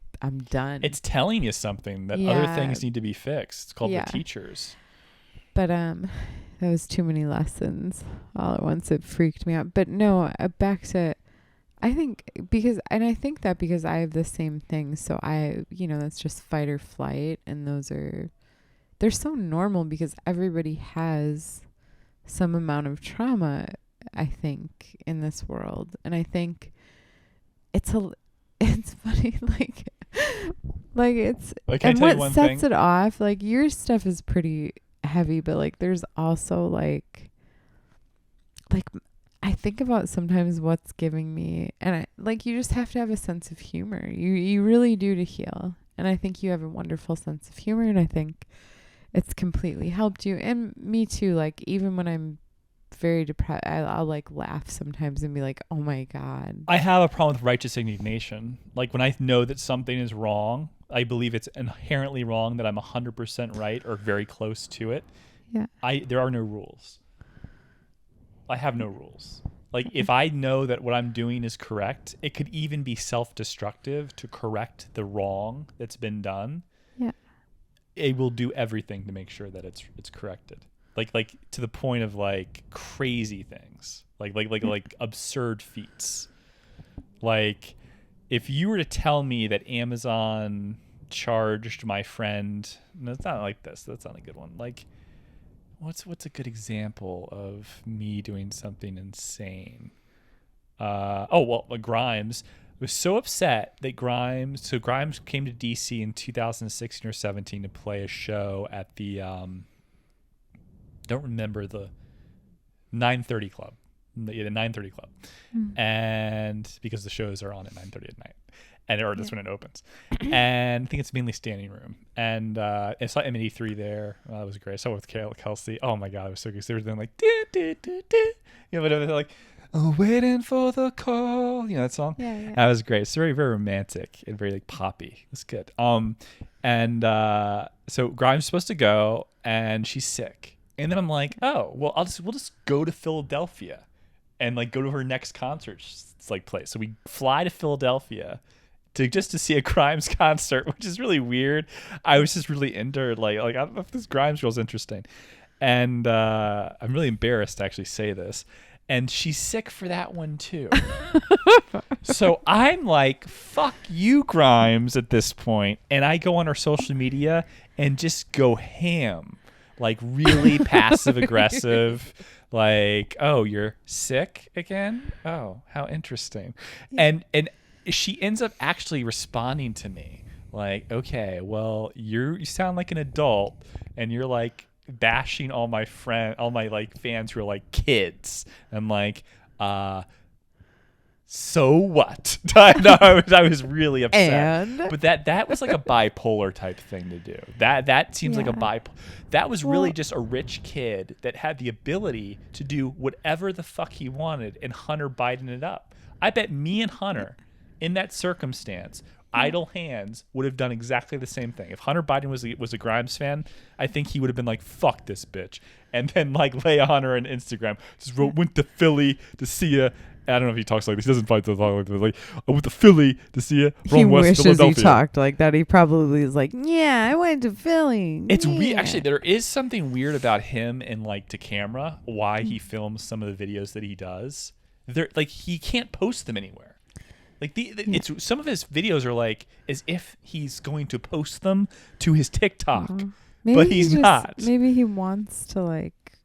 done. It's telling you something that other things need to be fixed. It's called the teachers. But that was too many lessons all at once. It freaked me out. But no, back to, I think because I have the same thing. So that's just fight or flight, and they're so normal because everybody has some amount of trauma, I think, in this world. And I think it's funny, like it's, and what sets it off, like, your stuff is pretty heavy, but like there's also like I think about sometimes what's giving me, and you just have to have a sense of humor. You really do to heal. And I think you have a wonderful sense of humor, and I think it's completely helped you, and me too. Like, even when I'm very depressed. I'll like laugh sometimes and be like, oh my God. I have a problem with righteous indignation. Like when I know that something is wrong, I believe it's inherently wrong, that I'm 100% right or very close to it. Yeah. There are no rules. I have no rules. Like if I know that what I'm doing is correct, it could even be self-destructive to correct the wrong that's been done. Yeah. It will do everything to make sure that it's corrected. Like to the point of like crazy things. Like absurd feats. Like if you were to tell me that Amazon charged my friend, no, it's not like this. That's not a good one. Like what's a good example of me doing something insane? Grimes was so upset that Grimes came to DC in 2016 or 17 to play a show at the don't remember the 9:30 Club. The 9:30 Club. And because the shows are on at 9:30 at night. Or that's when it opens. And I think it's mainly standing room. And I saw M83 there. That was great. I saw it with Kelsey. Oh my God, it was so good. They were doing like, but they're like, oh, waiting for the call. You know that song? Yeah. That was great. It's very, very romantic and very like poppy. It's good. So Grimes is supposed to go and she's sick. And then I'm like, oh, well, we'll just go to Philadelphia and like go to her next concert like place. So we fly to Philadelphia to see a Grimes concert, which is really weird. I was just really into her. Like I don't know if this Grimes girl's interesting. And I'm really embarrassed to actually say this. And she's sick for that one too. So I'm like, fuck you, Grimes, at this point. And I go on her social media and just go ham. Like really passive aggressive. Like, oh, you're sick again? Oh, how interesting. Yeah. And she ends up actually responding to me like, okay, well, you sound like an adult and you're like bashing all my like fans who are like kids. I'm like, so what? I was really upset. But that was like a bipolar type thing to do. That seems like a bipolar. That was really just a rich kid that had the ability to do whatever the fuck he wanted, and Hunter Biden it up. I bet me and Hunter, in that circumstance, idle hands, would have done exactly the same thing. If Hunter Biden was a Grimes fan, I think he would have been like, fuck this bitch. And then like lay on her on Instagram. Just went to Philly to see ya. I don't know if he talks like this. He doesn't fight to talk like this. Like, I went to Philly to see you. He wishes he talked like that. He probably is like, yeah, I went to Philly. It's weird. Actually, there is something weird about him and like to camera, why he films some of the videos that he does. Like he can't post them anywhere. Like it's some of his videos are like as if he's going to post them to his TikTok, but he's not. Maybe he wants to like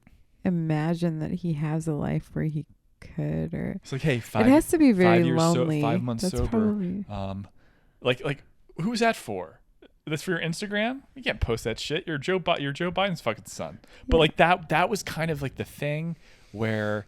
imagine that he has a life where he could, or it's like, hey, it has to be very 5 years lonely. 5 months That's sober. Probably... like who's that for? That's for your Instagram? You can't post that shit. You're Joe Biden's fucking son. But like that was kind of like the thing where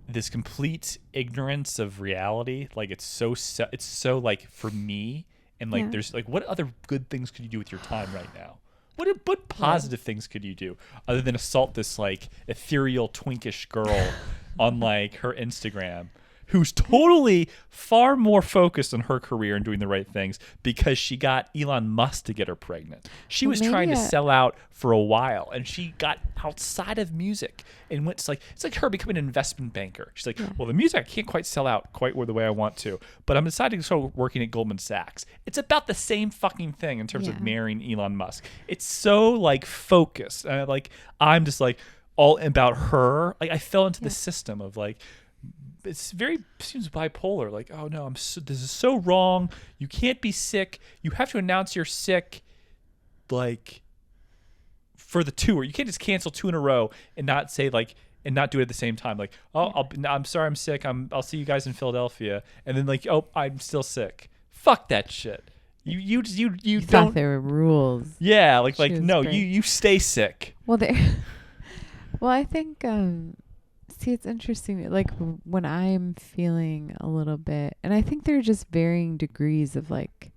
this complete ignorance of reality, like it's so like for me, and like there's like, what other good things could you do with your time right now? What positive things could you do other than assault this like ethereal twinkish girl on like her Instagram, who's totally far more focused on her career and doing the right things because she got Elon Musk to get her pregnant. She was trying to sell out for a while, and she got outside of music and went to it's like her becoming an investment banker. She's like, well, the music I can't quite sell out quite the way I want to, but I'm deciding to start working at Goldman Sachs. It's about the same fucking thing in terms of marrying Elon Musk. It's so like focused. Like I'm just like all about her. Like I fell into the system of like, seems bipolar. Like, oh no, this is so wrong. You can't be sick. You have to announce you're sick, like for the tour. You can't just cancel 2 in a row and not say like, and not do it at the same time. Like, oh, I'm sorry, I'm sick. I'll see you guys in Philadelphia. And then like, oh, I'm still sick. Fuck that shit. You don't. Thought there were rules. Yeah, like no, you stay sick. Well, well, I think. See, it's interesting. Like when I'm feeling a little bit, and I think there are just varying degrees of like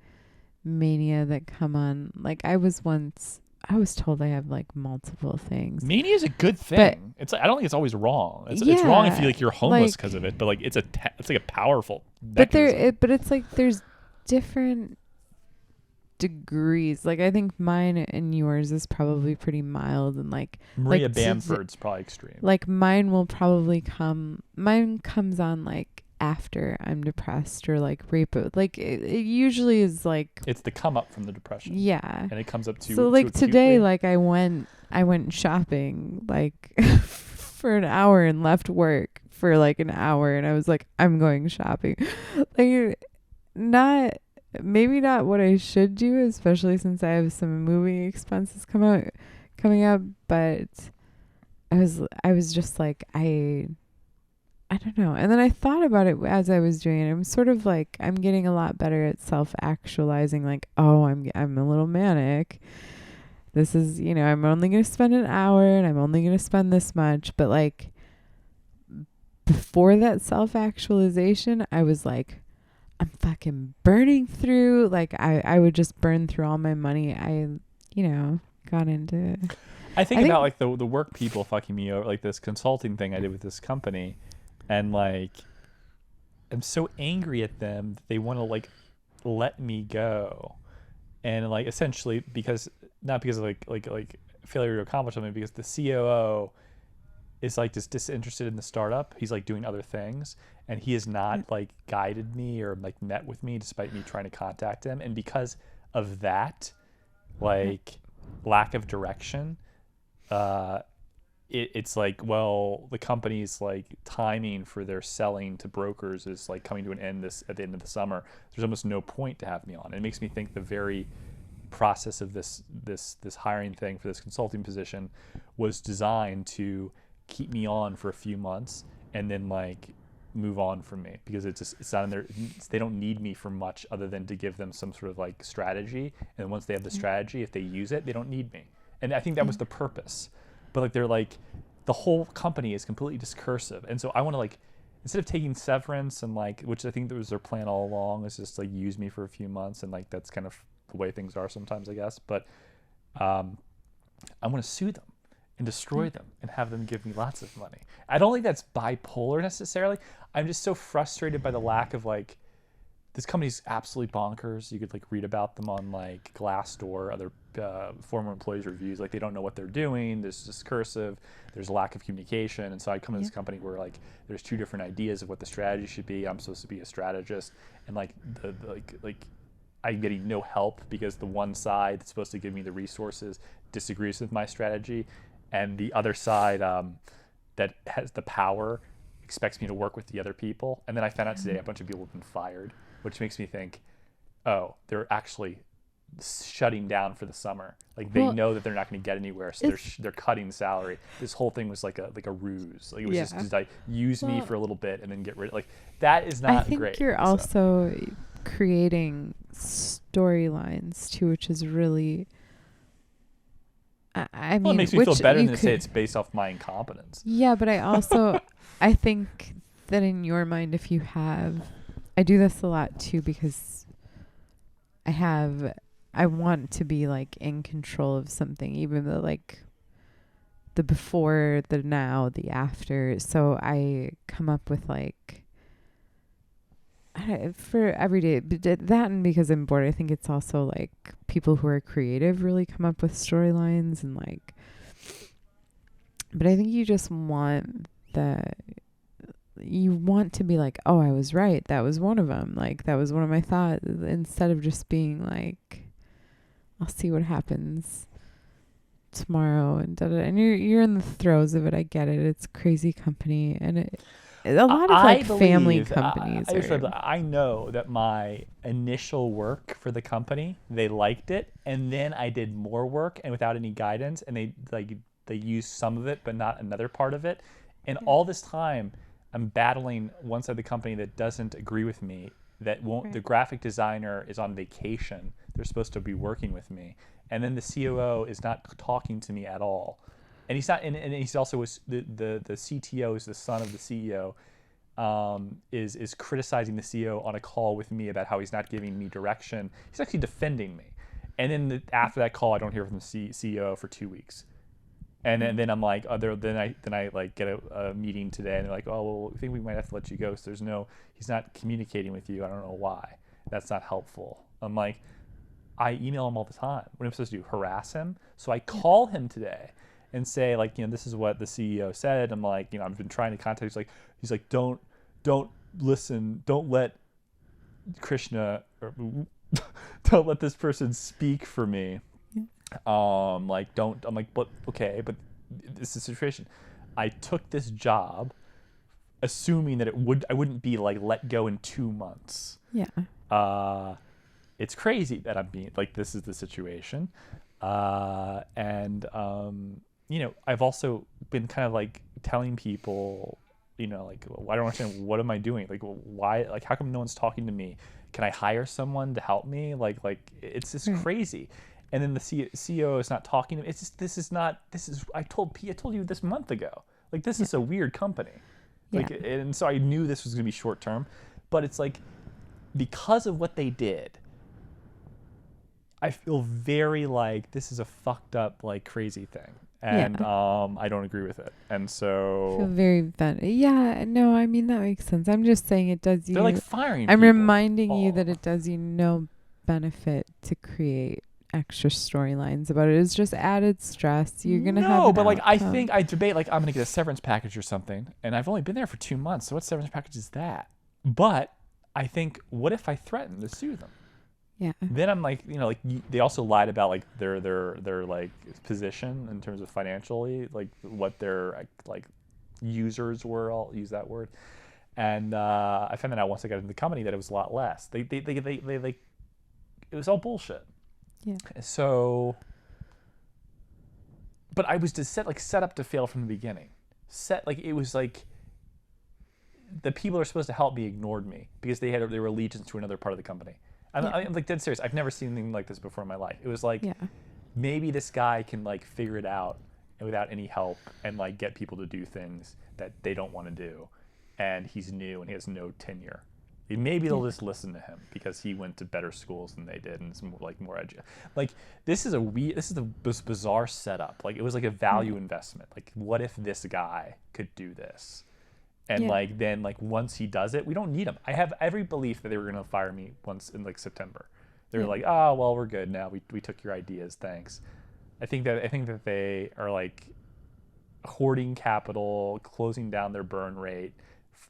mania that come on. Like I was once I was told I have like multiple things. Mania is a good thing. It's like, I don't think it's always wrong. It's wrong if you're homeless because of it, but like it's like a powerful mechanism. But it's like there's different degrees. Like I think mine and yours is probably pretty mild, and like Maria Bamford's probably extreme. Like mine comes on like after I'm depressed or like rape. Like it usually is like it's the come up from the depression. Yeah. And it comes up to so like acutely. Today, like I went shopping like for an hour and left work for like an hour, and I was like, I'm going shopping. Like maybe not what I should do, especially since I have some moving expenses coming up, but I was just like, I don't know. And then I thought about it as I was doing it. I'm sort of like, I'm getting a lot better at self-actualizing, like, oh, I'm a little manic. This is, I'm only going to spend an hour and I'm only going to spend this much. But like before that self-actualization, I was like, I'm fucking burning through. Like I would just burn through all my money. I got into. I think about like the work people fucking me over, like this consulting thing I did with this company, and like I'm so angry at them that they want to like let me go, and like essentially not because of like failure to accomplish something, because the COO is like just disinterested in the startup. He's like doing other things, and he has not like guided me or like met with me despite me trying to contact him. And because of that, like lack of direction, it's like, well, the company's like timing for their selling to brokers is like coming to an end at the end of the summer. There's almost no point to have me on. It makes me think the very process of this hiring thing for this consulting position was designed to keep me on for a few months and then like move on from me, because it's not in their, they don't need me for much other than to give them some sort of like strategy, and once they have the strategy, if they use it, they don't need me. And I think that was the purpose. But like they're like, the whole company is completely discursive, and so I want to like, instead of taking severance and like, which I think that was their plan all along, is just like use me for a few months, and like that's kind of the way things are sometimes, I guess. But I want to sue them and destroy them and have them give me lots of money. I don't think that's bipolar necessarily. I'm just so frustrated by the lack of like, this company's absolutely bonkers. You could like read about them on like Glassdoor, other former employees' reviews. Like they don't know what they're doing. There's discursive. There's a lack of communication. And so I come to this company where like there's two different ideas of what the strategy should be. I'm supposed to be a strategist, and like like I'm getting no help because the one side that's supposed to give me the resources disagrees with my strategy, and the other side that has the power expects me to work with the other people. And then I found out today a bunch of people have been fired, which makes me think, oh, they're actually shutting down for the summer. Like they know that they're not going to get anywhere, so they're cutting salary. This whole thing was like a ruse. Like it was just like use me for a little bit and then get rid of. Like that is not great. I think you're also creating storylines too, which is really. I mean, it makes me feel better than to say it's based off my incompetence. Yeah, but I also I think that in your mind, if you have, I do this a lot too, because I want to be like in control of something, even though like the before, the now, the after. So I come up with like, for every day, that, and because I'm bored, I think it's also like people who are creative really come up with storylines, and like, but I think you just want you want to be like, oh, I was right, that was one of them, like that was one of my thoughts, instead of just being like, I'll see what happens tomorrow, and and you're in the throes of it. I get it, it's a crazy company, and a lot of like family companies. I know that my initial work for the company, they liked it, and then I did more work and without any guidance, and they used some of it but not another part of it. And all this time I'm battling one side of the company that doesn't agree with me, that won't. The graphic designer is on vacation. They're supposed to be working with me, and then the COO is not talking to me at all. And he's not, and he's also the CTO is the son of the CEO, is criticizing the CEO on a call with me about how he's not giving me direction. He's actually defending me, And then after that call, I don't hear from the CEO for 2 weeks. And then I'm like, then I like get a meeting today, and they're like, oh, well, I think we might have to let you go. So he's not communicating with you. I don't know why. That's not helpful. I'm like, I email him all the time. What am I supposed to do? Harass him? So I call him today and say, like, this is what the CEO said. I'm like, I've been trying to contact. He's like, don't listen. Don't let Krishna or don't let this person speak for me. I'm like, but okay, but this is the situation. I took this job assuming that I wouldn't be like let go in 2 months. Yeah. It's crazy that I'm being like, this is the situation. And I've also been kind of like telling people, like, I don't understand, what am I doing? Like, why, like, how come no one's talking to me? Can I hire someone to help me? Like it's just crazy. And then the CEO is not talking to me. It's just, I told you this month ago. Like, this is a weird company. Like, and so I knew this was going to be short term, but it's like, because of what they did, I feel very like this is a fucked up, like, crazy thing. And I don't agree with it. And so I feel very bad. Yeah, no, I mean, that makes sense. I'm just saying it does you. They're like firing I'm people. reminding you that it does you no benefit to create extra storylines about it. It's just added stress. You're gonna have no, but like outcome. I think I debate like I'm gonna get a severance package or something, and I've only been there for 2 months, so what severance package is that? But I think, what if I threaten to sue them? Yeah. Then I'm like, they also lied about like their like position in terms of financially, like what their like users were. I'll use that word, and I found that out once I got into the company that it was a lot less. They it was all bullshit. Yeah. So, but I was just set up to fail from the beginning. It was like the people who are supposed to help me ignored me because they were allegiance to another part of the company. I'm like dead serious. I've never seen anything like this before in my life. It was like, maybe this guy can like figure it out without any help and like get people to do things that they don't want to do, and he's new and he has no tenure. Maybe they'll just listen to him because he went to better schools than they did and is more edgy. Like, this is the most bizarre setup. Like, it was like a value investment. Like, what if this guy could do this? And like, then like, once he does it, we don't need him. I have every belief that they were going to fire me once in like September. They were like, oh, well, we're good now. We took your ideas. Thanks. I think that they are like hoarding capital, closing down their burn rate,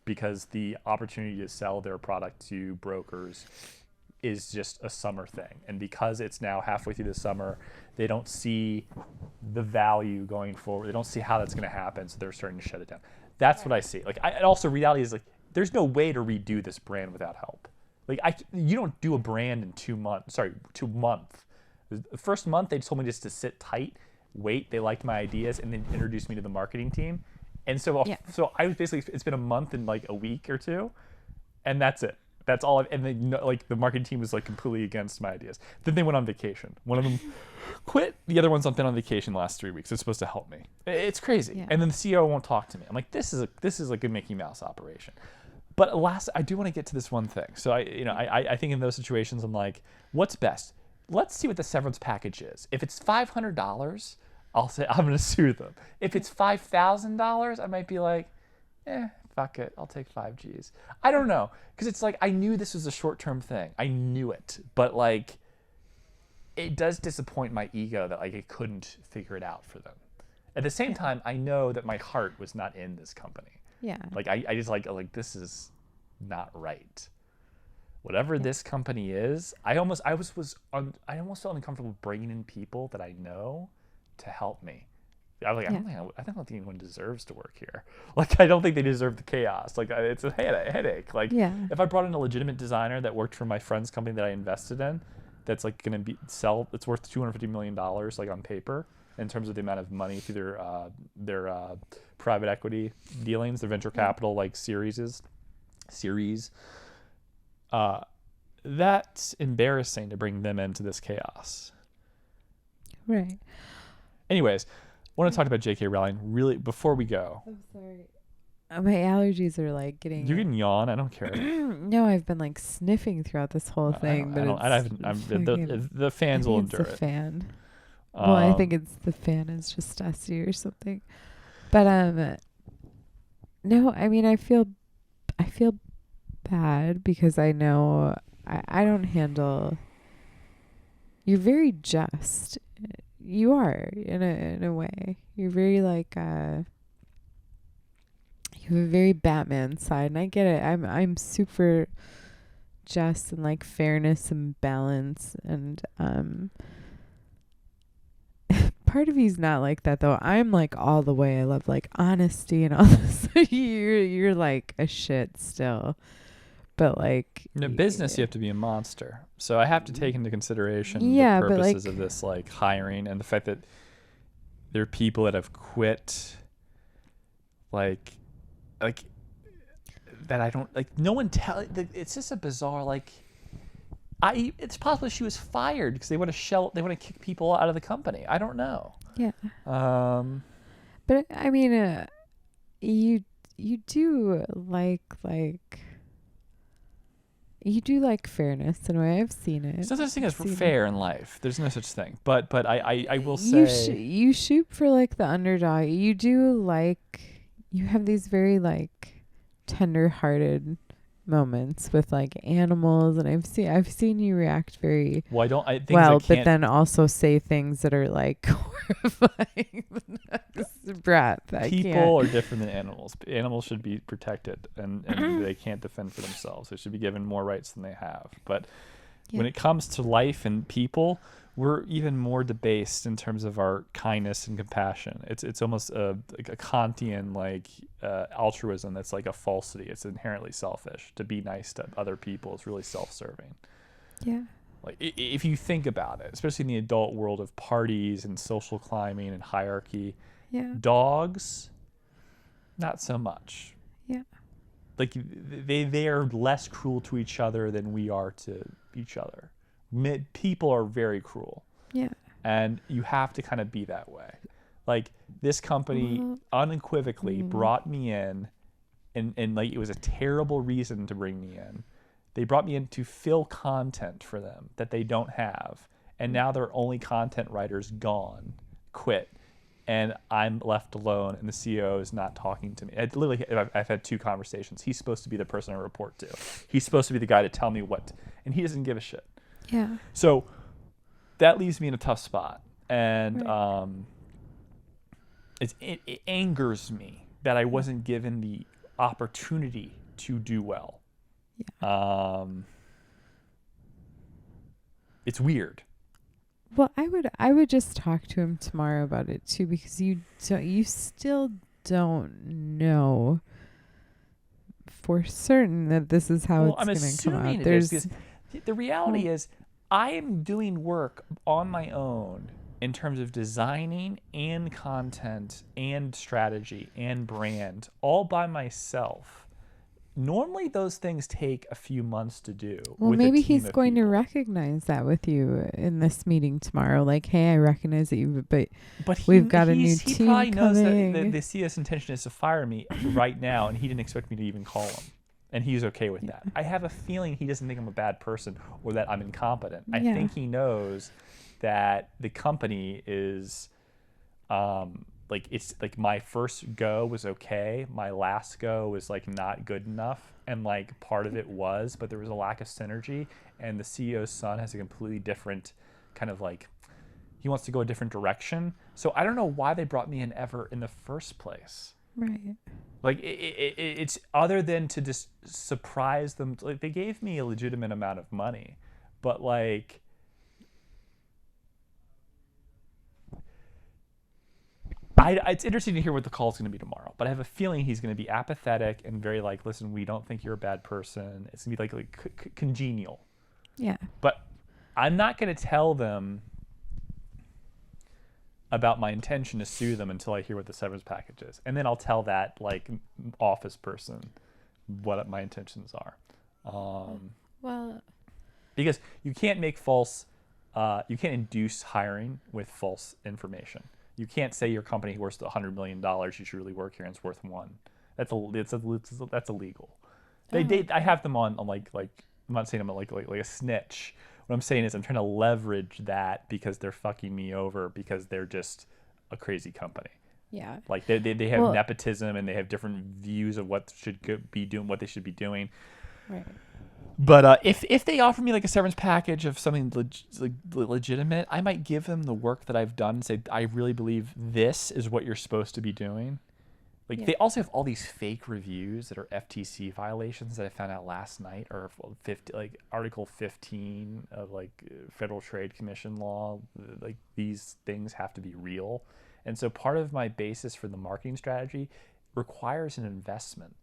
because the opportunity to sell their product to brokers is just a summer thing. And because it's now halfway through the summer, they don't see the value going forward. They don't see how that's going to happen, so they're starting to shut it down. That's what I see. Like, and also reality is like, there's no way to redo this brand without help. Like, you don't do a brand in 2 months. Sorry, 2 months. The first month, they told me just to sit tight, wait. They liked my ideas, and then introduced me to the marketing team. And so I was basically, it's been a month and like a week or two, and that's it. That's all. And then like the marketing team was like completely against my ideas. Then they went on vacation. One of them quit. The other one's been on vacation the last 3 weeks. It's supposed to help me. It's crazy. Yeah. And then the CEO won't talk to me. I'm like, this is like a Mickey Mouse operation. But I do want to get to this one thing. So I think in those situations, I'm like, what's best? Let's see what the severance package is. If it's $500, I'll say I'm going to sue them. If it's $5,000, I might be like, fuck it. I'll take 5 G's. I don't know. Because it's like, I knew this was a short-term thing. I knew it. But like, it does disappoint my ego that like I couldn't figure it out for them. At the same time, I know that my heart was not in this company. Yeah. Like, I just like, this is not right. Whatever this company is, I almost felt uncomfortable bringing in people that I know to help me. I was like, I don't think anyone deserves to work here. Like, I don't think they deserve the chaos. Like, it's a headache. Like, if I brought in a legitimate designer that worked for my friend's company that I invested in, that's like going to it's worth $250 million, like on paper, in terms of the amount of money through their private equity dealings, their venture capital like series. That's embarrassing to bring them into this chaos. Right. Anyways, I want to talk about J.K. Rowling really before we go. I'm sorry. My allergies are like getting. You can yawn. I don't care. No, I've been like sniffing throughout this whole thing, but the fans will endure it's the it. fan. Well, I think it's the fan is just dusty or something. But no, I mean I feel bad because I know I don't handle. You're very just. You are in a way. You're very like you have a very Batman side, and I get it. I'm super just and like fairness and balance, and part of you's not like that though. I'm like all the way. I love like honesty and all this. You're like a shit still. But like in a business, you have to be a monster. So I have to take into consideration the but purposes like, of this like hiring and the fact that there are people that have quit, like that I don't like. No one it's just a bizarre like. It's possible she was fired because they want to kick people out of the company. I don't know. Yeah. But I mean, you do like. You do like fairness in a way. I've seen it. There's no such thing as fair in life. There's no such thing. But I will say you shoot for like the underdog. You do like you have these very like tender-hearted moments with like animals, and I've seen you react very but then also say things that are like horrifying. Brat, people are different than animals. Animals should be protected, and they can't defend for themselves. They should be given more rights than they have. But when it comes to life and people, we're even more debased in terms of our kindness and compassion. It's almost a Kantian altruism that's like a falsity. It's inherently selfish. To be nice to other people is really self-serving. Yeah. Like if you think about it, especially in the adult world of parties and social climbing and hierarchy, dogs, not so much. Yeah. Like they are less cruel to each other than we are to each other. People are very cruel. Yeah. And you have to kind of be that way. Like this company unequivocally brought me in and like it was a terrible reason to bring me in. They brought me in to fill content for them that they don't have. And now their only content writer's gone, quit. And I'm left alone and the CEO is not talking to me. I've had 2 conversations. He's supposed to be the person I report to. He's supposed to be the guy to tell me what, and he doesn't give a shit. Yeah. So that leaves me in a tough spot. And it angers me that I wasn't given the opportunity to do well. Yeah. It's weird. Well, I would just talk to him tomorrow about it too, because you still don't know for certain that this is how it's going to come out. The reality is I am doing work on my own in terms of designing and content and strategy and brand all by myself. Normally those things take a few months to do. Well, maybe he's going to recognize that with you in this meeting tomorrow. Like, hey, I recognize that you, but we've got a new team coming. He probably knows that the CEO's intention is to fire me right now, and he didn't expect me to even call him. And he's okay with that. I have a feeling he doesn't think I'm a bad person or that I'm incompetent. I think he knows that the company is it's like my first go was okay, my last go was like not good enough, and like part of it was, but there was a lack of synergy, and the CEO's son has a completely different kind of like, he wants to go a different direction. So I don't know why they brought me in ever in the first place. Right. Like it's other than to just surprise them. Like they gave me a legitimate amount of money, but like it's interesting to hear what the call is going to be tomorrow, but I have a feeling he's going to be apathetic and very like, listen, we don't think you're a bad person. It's going to be like congenial. Yeah. But I'm not going to tell them about my intention to sue them until I hear what the severance package is. And then I'll tell that like office person what my intentions are. Well, because you can't make you can't induce hiring with false information. You can't say your company worth $100 million. You should really work here and it's worth $1 million. That's illegal. I have them on like I'm not saying I'm like a snitch. What I'm saying is I'm trying to leverage that because they're fucking me over because they're just a crazy company. Yeah. Like they have nepotism and they have different views of what what they should be doing. Right. But if they offer me like a severance package of something legitimate, I might give them the work that I've done and say, I really believe this is what you're supposed to be doing. Like they also have all these fake reviews that are FTC violations that I found out last night, or Article 15 of like Federal Trade Commission law. Like these things have to be real. And so part of my basis for the marketing strategy requires an investment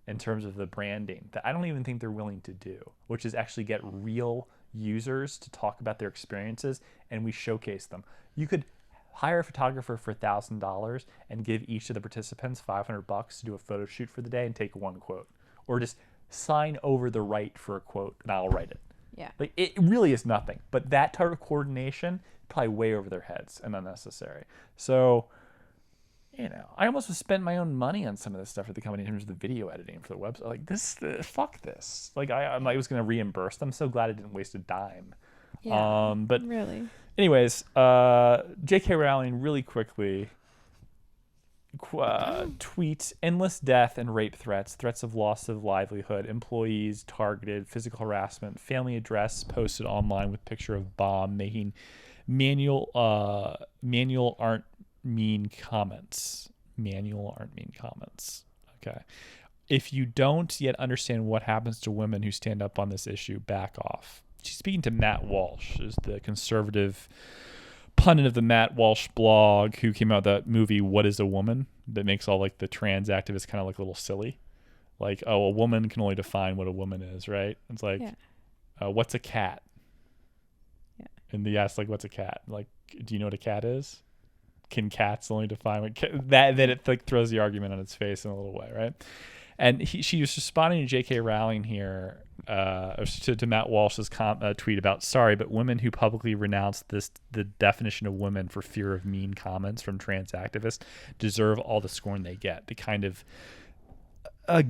in terms of the branding that I don't even think they're willing to do, which is actually get real users to talk about their experiences and we showcase them. You could hire a photographer for $1,000 and give each of the participants $500 to do a photo shoot for the day and take one quote, or just sign over the right for a quote and I'll write it. Yeah. Like it really is nothing, but that type of coordination probably way over their heads and unnecessary. So, I almost spent my own money on some of this stuff for the company in terms of the video editing for the website. Like this, fuck this. Like I was going to reimburse them. So glad I didn't waste a dime. Yeah. But really. Anyways, J.K. Rowling really quickly tweets endless death and rape threats of loss of livelihood, employees targeted, physical harassment, family address posted online with picture of bomb, making manual aren't mean comments. Okay. If you don't yet understand what happens to women who stand up on this issue, back off. She's speaking to Matt Walsh, who's the conservative pundit of the Matt Walsh blog, who came out with that movie What is a Woman, that makes all like the trans activists kind of like a little silly. Like, oh, a woman can only define what a woman is, right? It's like, what's a cat? Yeah. And they ask, like, what's a cat? Like, do you know what a cat is? Can cats only define what that? Then it like throws the argument on its face in a little way, right? And she was responding to J.K. Rowling here, to Matt Walsh's tweet about, sorry, but women who publicly renounce the definition of women for fear of mean comments from trans activists deserve all the scorn they get. The kind of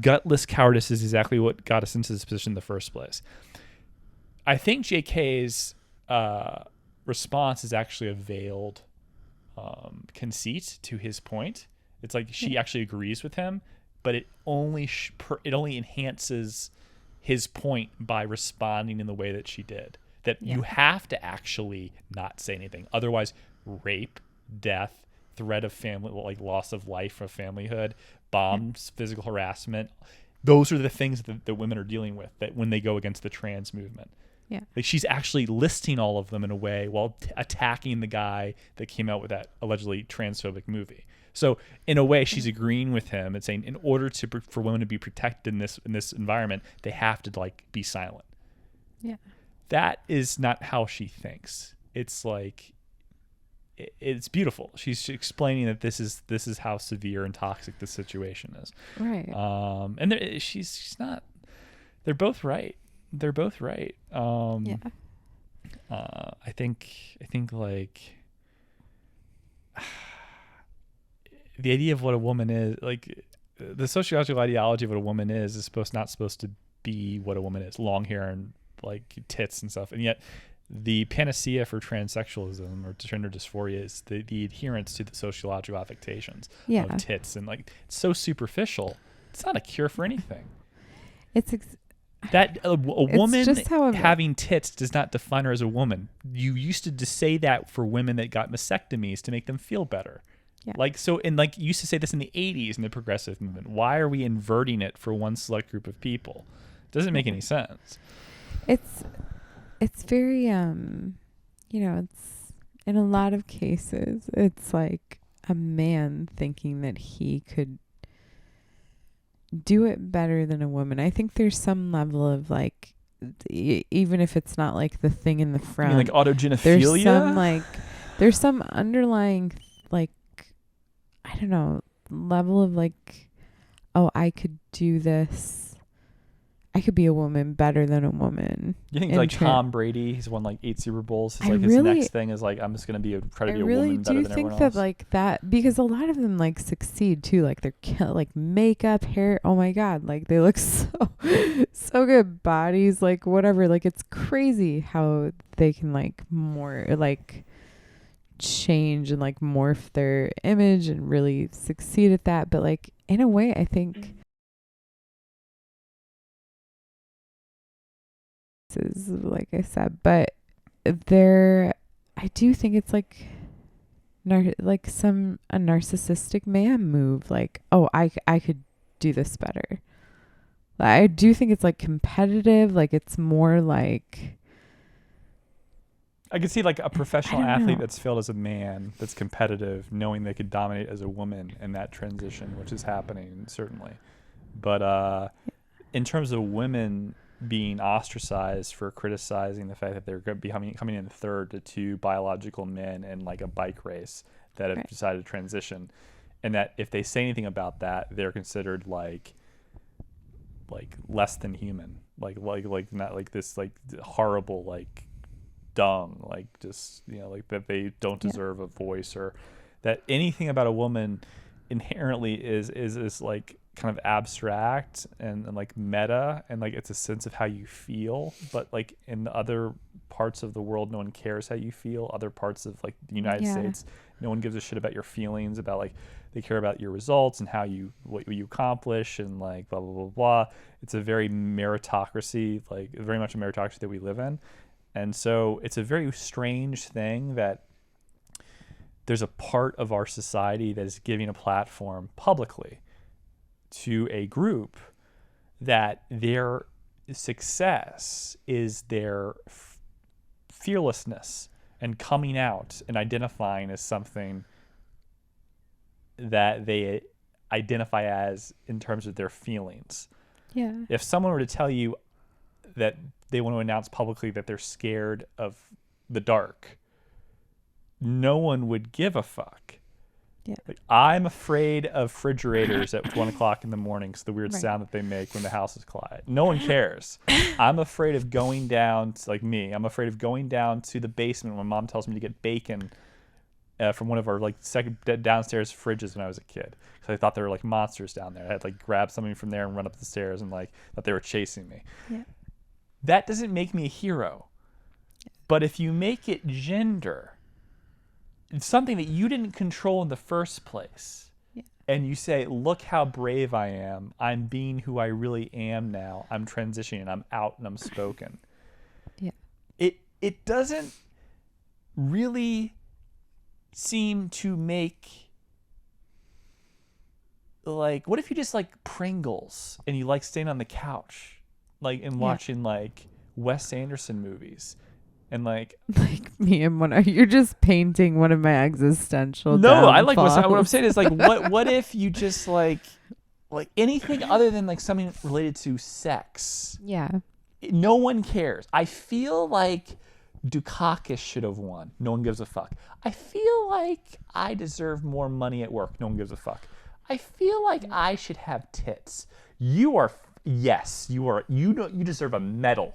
gutless cowardice is exactly what got us into this position in the first place. I think J.K.'s response is actually a veiled conceit to his point. It's like she actually agrees with him, but it only enhances his point by responding in the way that she did. That you have to actually not say anything. Otherwise, rape, death, threat of family, like loss of life or familyhood, bombs, physical harassment, those are the things that women are dealing with that when they go against the trans movement. Yeah. Like she's actually listing all of them in a way while attacking the guy that came out with that allegedly transphobic movie. So in a way, she's agreeing with him and saying, in order for women to be protected in this environment, they have to like be silent. Yeah. That is not how she thinks. It's like, it's beautiful. She's explaining that this is how severe and toxic the situation is. Right. And she's not. They're both right. They're both right. I think like the idea of what a woman is, like the sociological ideology of what a woman is not supposed to be what a woman is. Long hair and like tits and stuff. And yet the panacea for transsexualism or gender dysphoria is the adherence to the sociological affectations of tits, and like it's so superficial. It's not a cure for anything. It's that a woman having tits does not define her as a woman. You used to say that for women that got mastectomies to make them feel better. Yeah. Like so, and like you used to say this in the 80s in the progressive movement. Why are we inverting it for one select group of people? It doesn't make any sense. It's very it's in a lot of cases it's like a man thinking that he could do it better than a woman. I think there's some level of like, even if it's not like the thing in the front, you mean like autogenophilia. There's some underlying like, I don't know, level of like, oh, I could do this. I could be a woman better than a woman. You think And like Tom Brady, he's won like 8 Super Bowls. He's I like his really- next thing is like I'm just gonna try to I be a really woman better do than think everyone that else. like that, because a lot of them like succeed too. Like they're like makeup, hair. Oh my god, like they look so so good. Bodies, like whatever. Like it's crazy how they can like more like change and like morph their image and really succeed at that. But like in a way, I think this is like I said, but there, I do think it's like like a narcissistic man move. Like, oh, I could do this better. I do think it's like competitive. Like it's more like I could see like a professional don't athlete know. that's filled as a man, that's competitive, knowing they could dominate as a woman in that transition, which is happening certainly. But in terms of women being ostracized for criticizing the fact that they're going to be coming in third to 2 biological men in like a bike race that have Right. decided to transition, and that if they say anything about that, they're considered like less than human, like not like this like horrible like dung, like just like that they don't Yeah. deserve a voice, or that anything about a woman inherently is like kind of abstract and like meta, and like it's a sense of how you feel, but like in the other parts of the world no one cares how you feel. Other parts of like the United Yeah. States, no one gives a shit about your feelings, about like they care about your results and what you accomplish and like blah blah blah blah. It's a very meritocracy, like very much a meritocracy that we live in. And so it's a very strange thing that there's a part of our society that is giving a platform publicly to a group that their success is their fearlessness and coming out and identifying as something that they identify as in terms of their feelings. Yeah. If someone were to tell you that they want to announce publicly that they're scared of the dark, no one would give a fuck. Yeah. Like, I'm afraid of refrigerators at 1 o'clock in the morning because the weird Right. sound that they make when the house is quiet. No one cares. I'm afraid of going down to, like me, I'm afraid of going down to the basement when my mom tells me to get bacon from one of our like second downstairs fridges when I was a kid, because I thought there were like monsters down there. I had to like grab something from there and run up the stairs and like thought they were chasing me. Yeah. That doesn't make me a hero. But if you make it gender, it's something that you didn't control in the first place. Yeah. And you say, look how brave I am. I'm being who I really am now. I'm transitioning. I'm out and I'm spoken. Yeah. It doesn't really seem to make, like, what if you just like Pringles and you like staying on the couch like and watching like Wes Anderson movies and like me and you're just painting one of my existential no, I like what I'm downfalls. saying is like what if you just like anything other than like something related to sex. Yeah. No one cares. I feel like Dukakis should have won. No one gives a fuck. I feel like I deserve more money at work. No one gives a fuck. I feel like I should have tits. You are, yes, you are. You deserve a medal.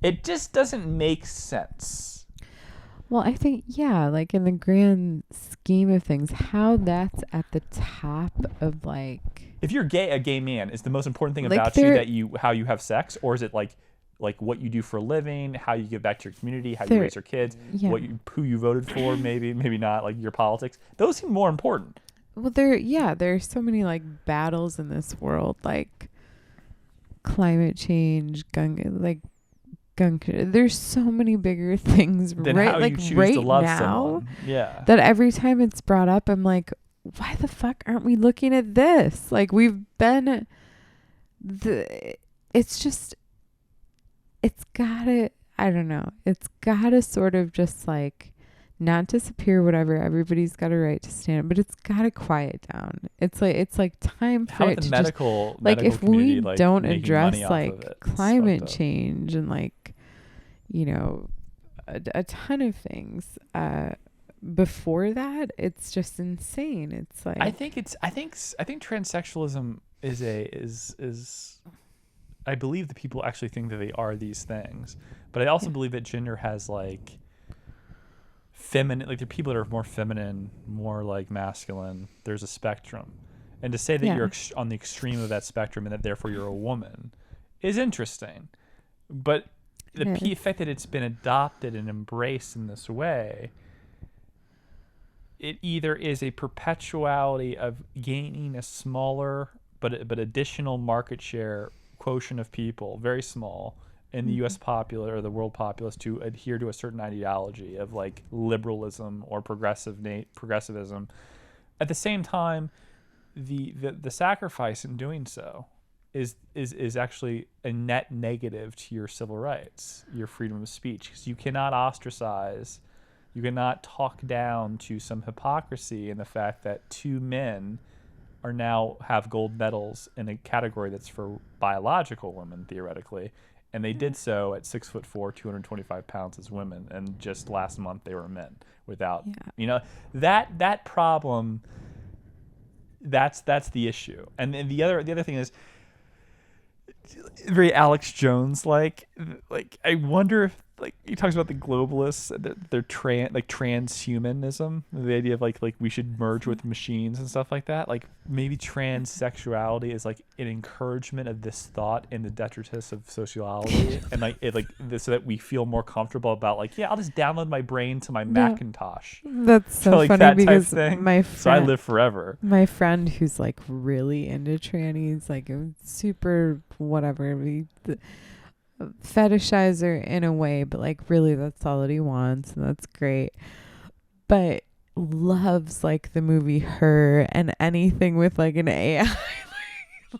It just doesn't make sense. Well, I think, yeah, like in the grand scheme of things, how that's at the top of like. If you're gay, a gay man is the most important thing Like about you how you have sex, or is it like what you do for a living, how you give back to your community, how you raise your kids, who you voted for, maybe not, like your politics. Those seem more important. Well, there's so many like battles in this world, like climate change, gun. There's so many bigger things, Then right? how Like you choose right to love now, someone. Yeah. that every time it's brought up, I'm like, why the fuck aren't we looking at this? Like we've been, it's just, it's gotta, I don't know, it's gotta sort of just like not disappear, whatever. Everybody's got a right to stand, but it's gotta quiet down. It's like time for How it about the to medical just, like, if community, we like, don't making address money off like of it? climate change and like, you know, a ton of things before that, it's just insane. It's like I think transsexualism is I believe that people actually think that they are these things, but I also believe that gender has like feminine, like there are people that are more feminine, more like masculine. There's a spectrum, and to say that Yeah. you're on the extreme of that spectrum and that therefore you're a woman is interesting. But the fact that it's been adopted and embraced in this way, it either is a perpetuality of gaining a smaller but additional market share quotient of people, very small, in the U.S. populace or the world populace to adhere to a certain ideology of like liberalism or progressivism. At the same time, the sacrifice in doing so is actually a net negative to your civil rights, your freedom of speech, because you cannot ostracize, you cannot talk down to some hypocrisy in the fact that two men are now have gold medals in a category that's for biological women theoretically, and they did so at 6'4", 225 pounds as women, and just last month they were men without that problem. That's the issue. And then the other thing is very Alex Jones like I wonder if like he talks about the globalists, they're transhumanism, the idea of like we should merge with machines and stuff like that. Like maybe transsexuality is like an encouragement of this thought in the detritus of sociology, and like it like this, so that we feel more comfortable about like I'll just download my brain to my Macintosh. That's so like funny that because type thing. my So I friend, live forever. my friend who's like really into trannies, like a super whatever, fetishizer in a way, but like really that's all that he wants, and that's great. But loves like the movie Her and anything with like an AI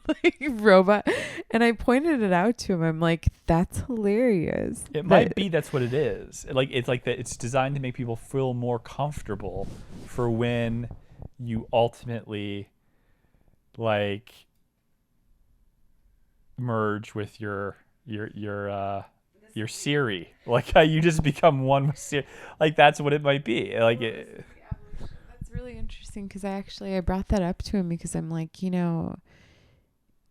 like robot. And I pointed it out to him. I'm like, that's hilarious. It might be that's what it is. Like it's like that. It's designed to make people feel more comfortable for when you ultimately like merge with your Siri. Like how you just become one with Siri. Like that's what it might be. Like that's really interesting because I brought that up to him because I'm like,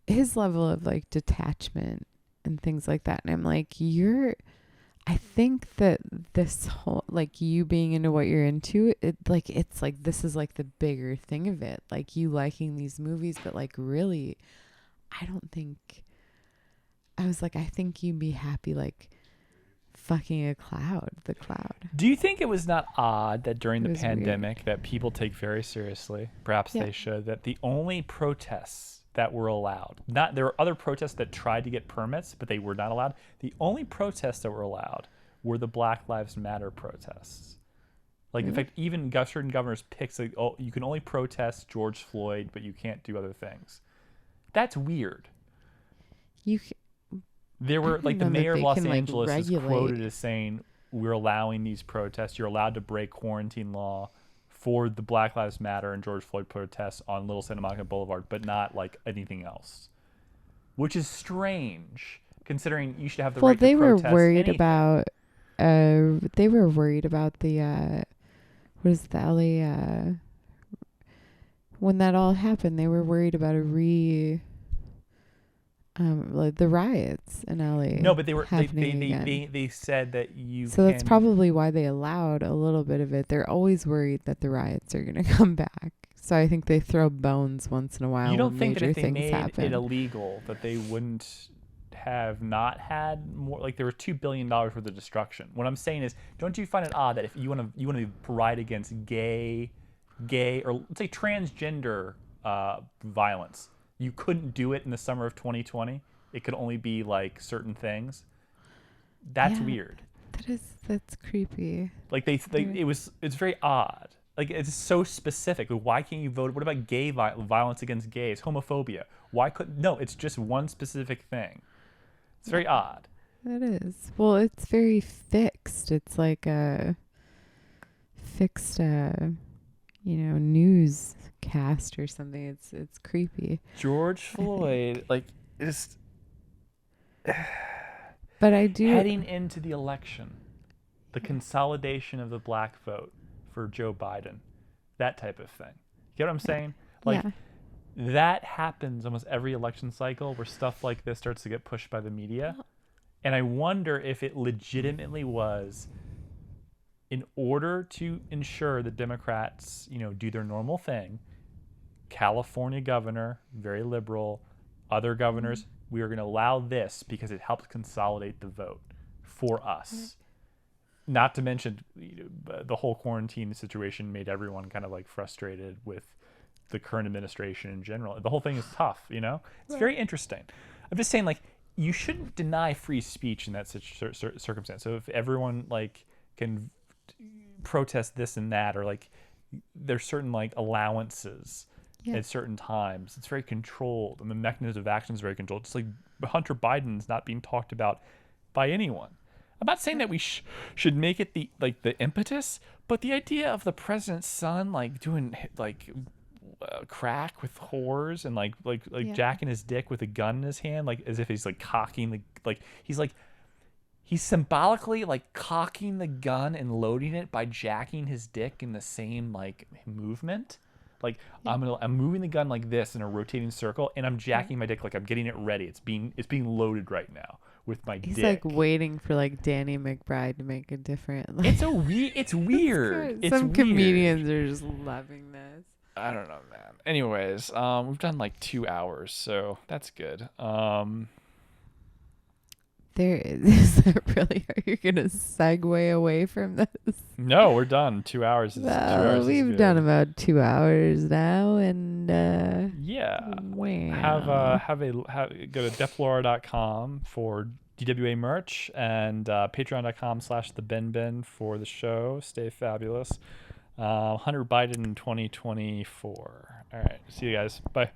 his level of like detachment and things like that, and I'm like, I think that this whole like you being into what you're into, it's like this is like the bigger thing of it, like you liking these movies, but like really I don't think, I was like, I think you'd be happy like fucking the cloud. Do you think it was not odd that during the was pandemic weird. that people take very seriously, perhaps they should, that the only protests that were allowed, there were other protests that tried to get permits, but they were not allowed. The only protests that were allowed were the Black Lives Matter protests. Like, in fact, even certain governors picked, like, oh, you can only protest George Floyd, but you can't do other things. That's weird. There were like the mayor of Los Angeles is quoted as saying, "We're allowing these protests. You're allowed to break quarantine law for the Black Lives Matter and George Floyd protests on Little Santa Monica Boulevard, but not like anything else," which is strange considering you should have the right to protest anything. They were worried about the what is the LA when that all happened. They were worried about like the riots in LA. No, but they said that you. So that's probably why they allowed a little bit of it. They're always worried that the riots are going to come back. So I think they throw bones once in a while. You don't think that if they made happen. it illegal, that they wouldn't have not had more? Like there was $2 billion worth of destruction. What I'm saying is, don't you find it odd that if you want to riot against gay, or let's say transgender violence, you couldn't do it in the summer of 2020. It could only be like certain things. That's weird. That's creepy. Like it's very odd. Like it's so specific. Why can't you vote? What about gay violence against gays? Homophobia. Why couldn't? No, it's just one specific thing. It's very odd. It is. Well, it's very fixed. It's like a fixed newscast or something. It's creepy. George Floyd, like it's. But I do heading into the election, the consolidation of the black vote for Joe Biden, that type of thing. You get what I'm saying? Like, that happens almost every election cycle where stuff like this starts to get pushed by the media. And I wonder if it legitimately was in order to ensure that Democrats, do their normal thing. California governor, very liberal, other governors, we are going to allow this because it helps consolidate the vote for us. Not to mention the whole quarantine situation made everyone kind of like frustrated with the current administration in general. The whole thing is tough, It's very interesting. I'm just saying, like, you shouldn't deny free speech in that circumstance. So if everyone like can protest this and that, or like there's certain like allowances at certain times, it's very controlled, and the mechanism of action is very controlled. Just like Hunter Biden's not being talked about by anyone. I'm not saying that we should make it the impetus, but the idea of the president's son like doing like crack with whores and like jacking his dick with a gun in his hand, like as if he's like cocking the he's symbolically like cocking the gun and loading it by jacking his dick in the same like movement. Like I'm moving the gun like this in a rotating circle, and I'm jacking my dick like I'm getting it ready. It's being loaded right now with my dick. He's like waiting for like Danny McBride to make a different. Like, it's weird. Some comedians are just loving this. I don't know, man. Anyways, we've done like 2 hours, so that's good. There is really, are you gonna segue away from this? No, we're done. 2 hours. We've done about 2 hours now, and wow. Go to deflora.com for DWA merch, and patreon.com/thebenben for the show. Stay fabulous. Hunter Biden in 2024. All right, see you guys. Bye.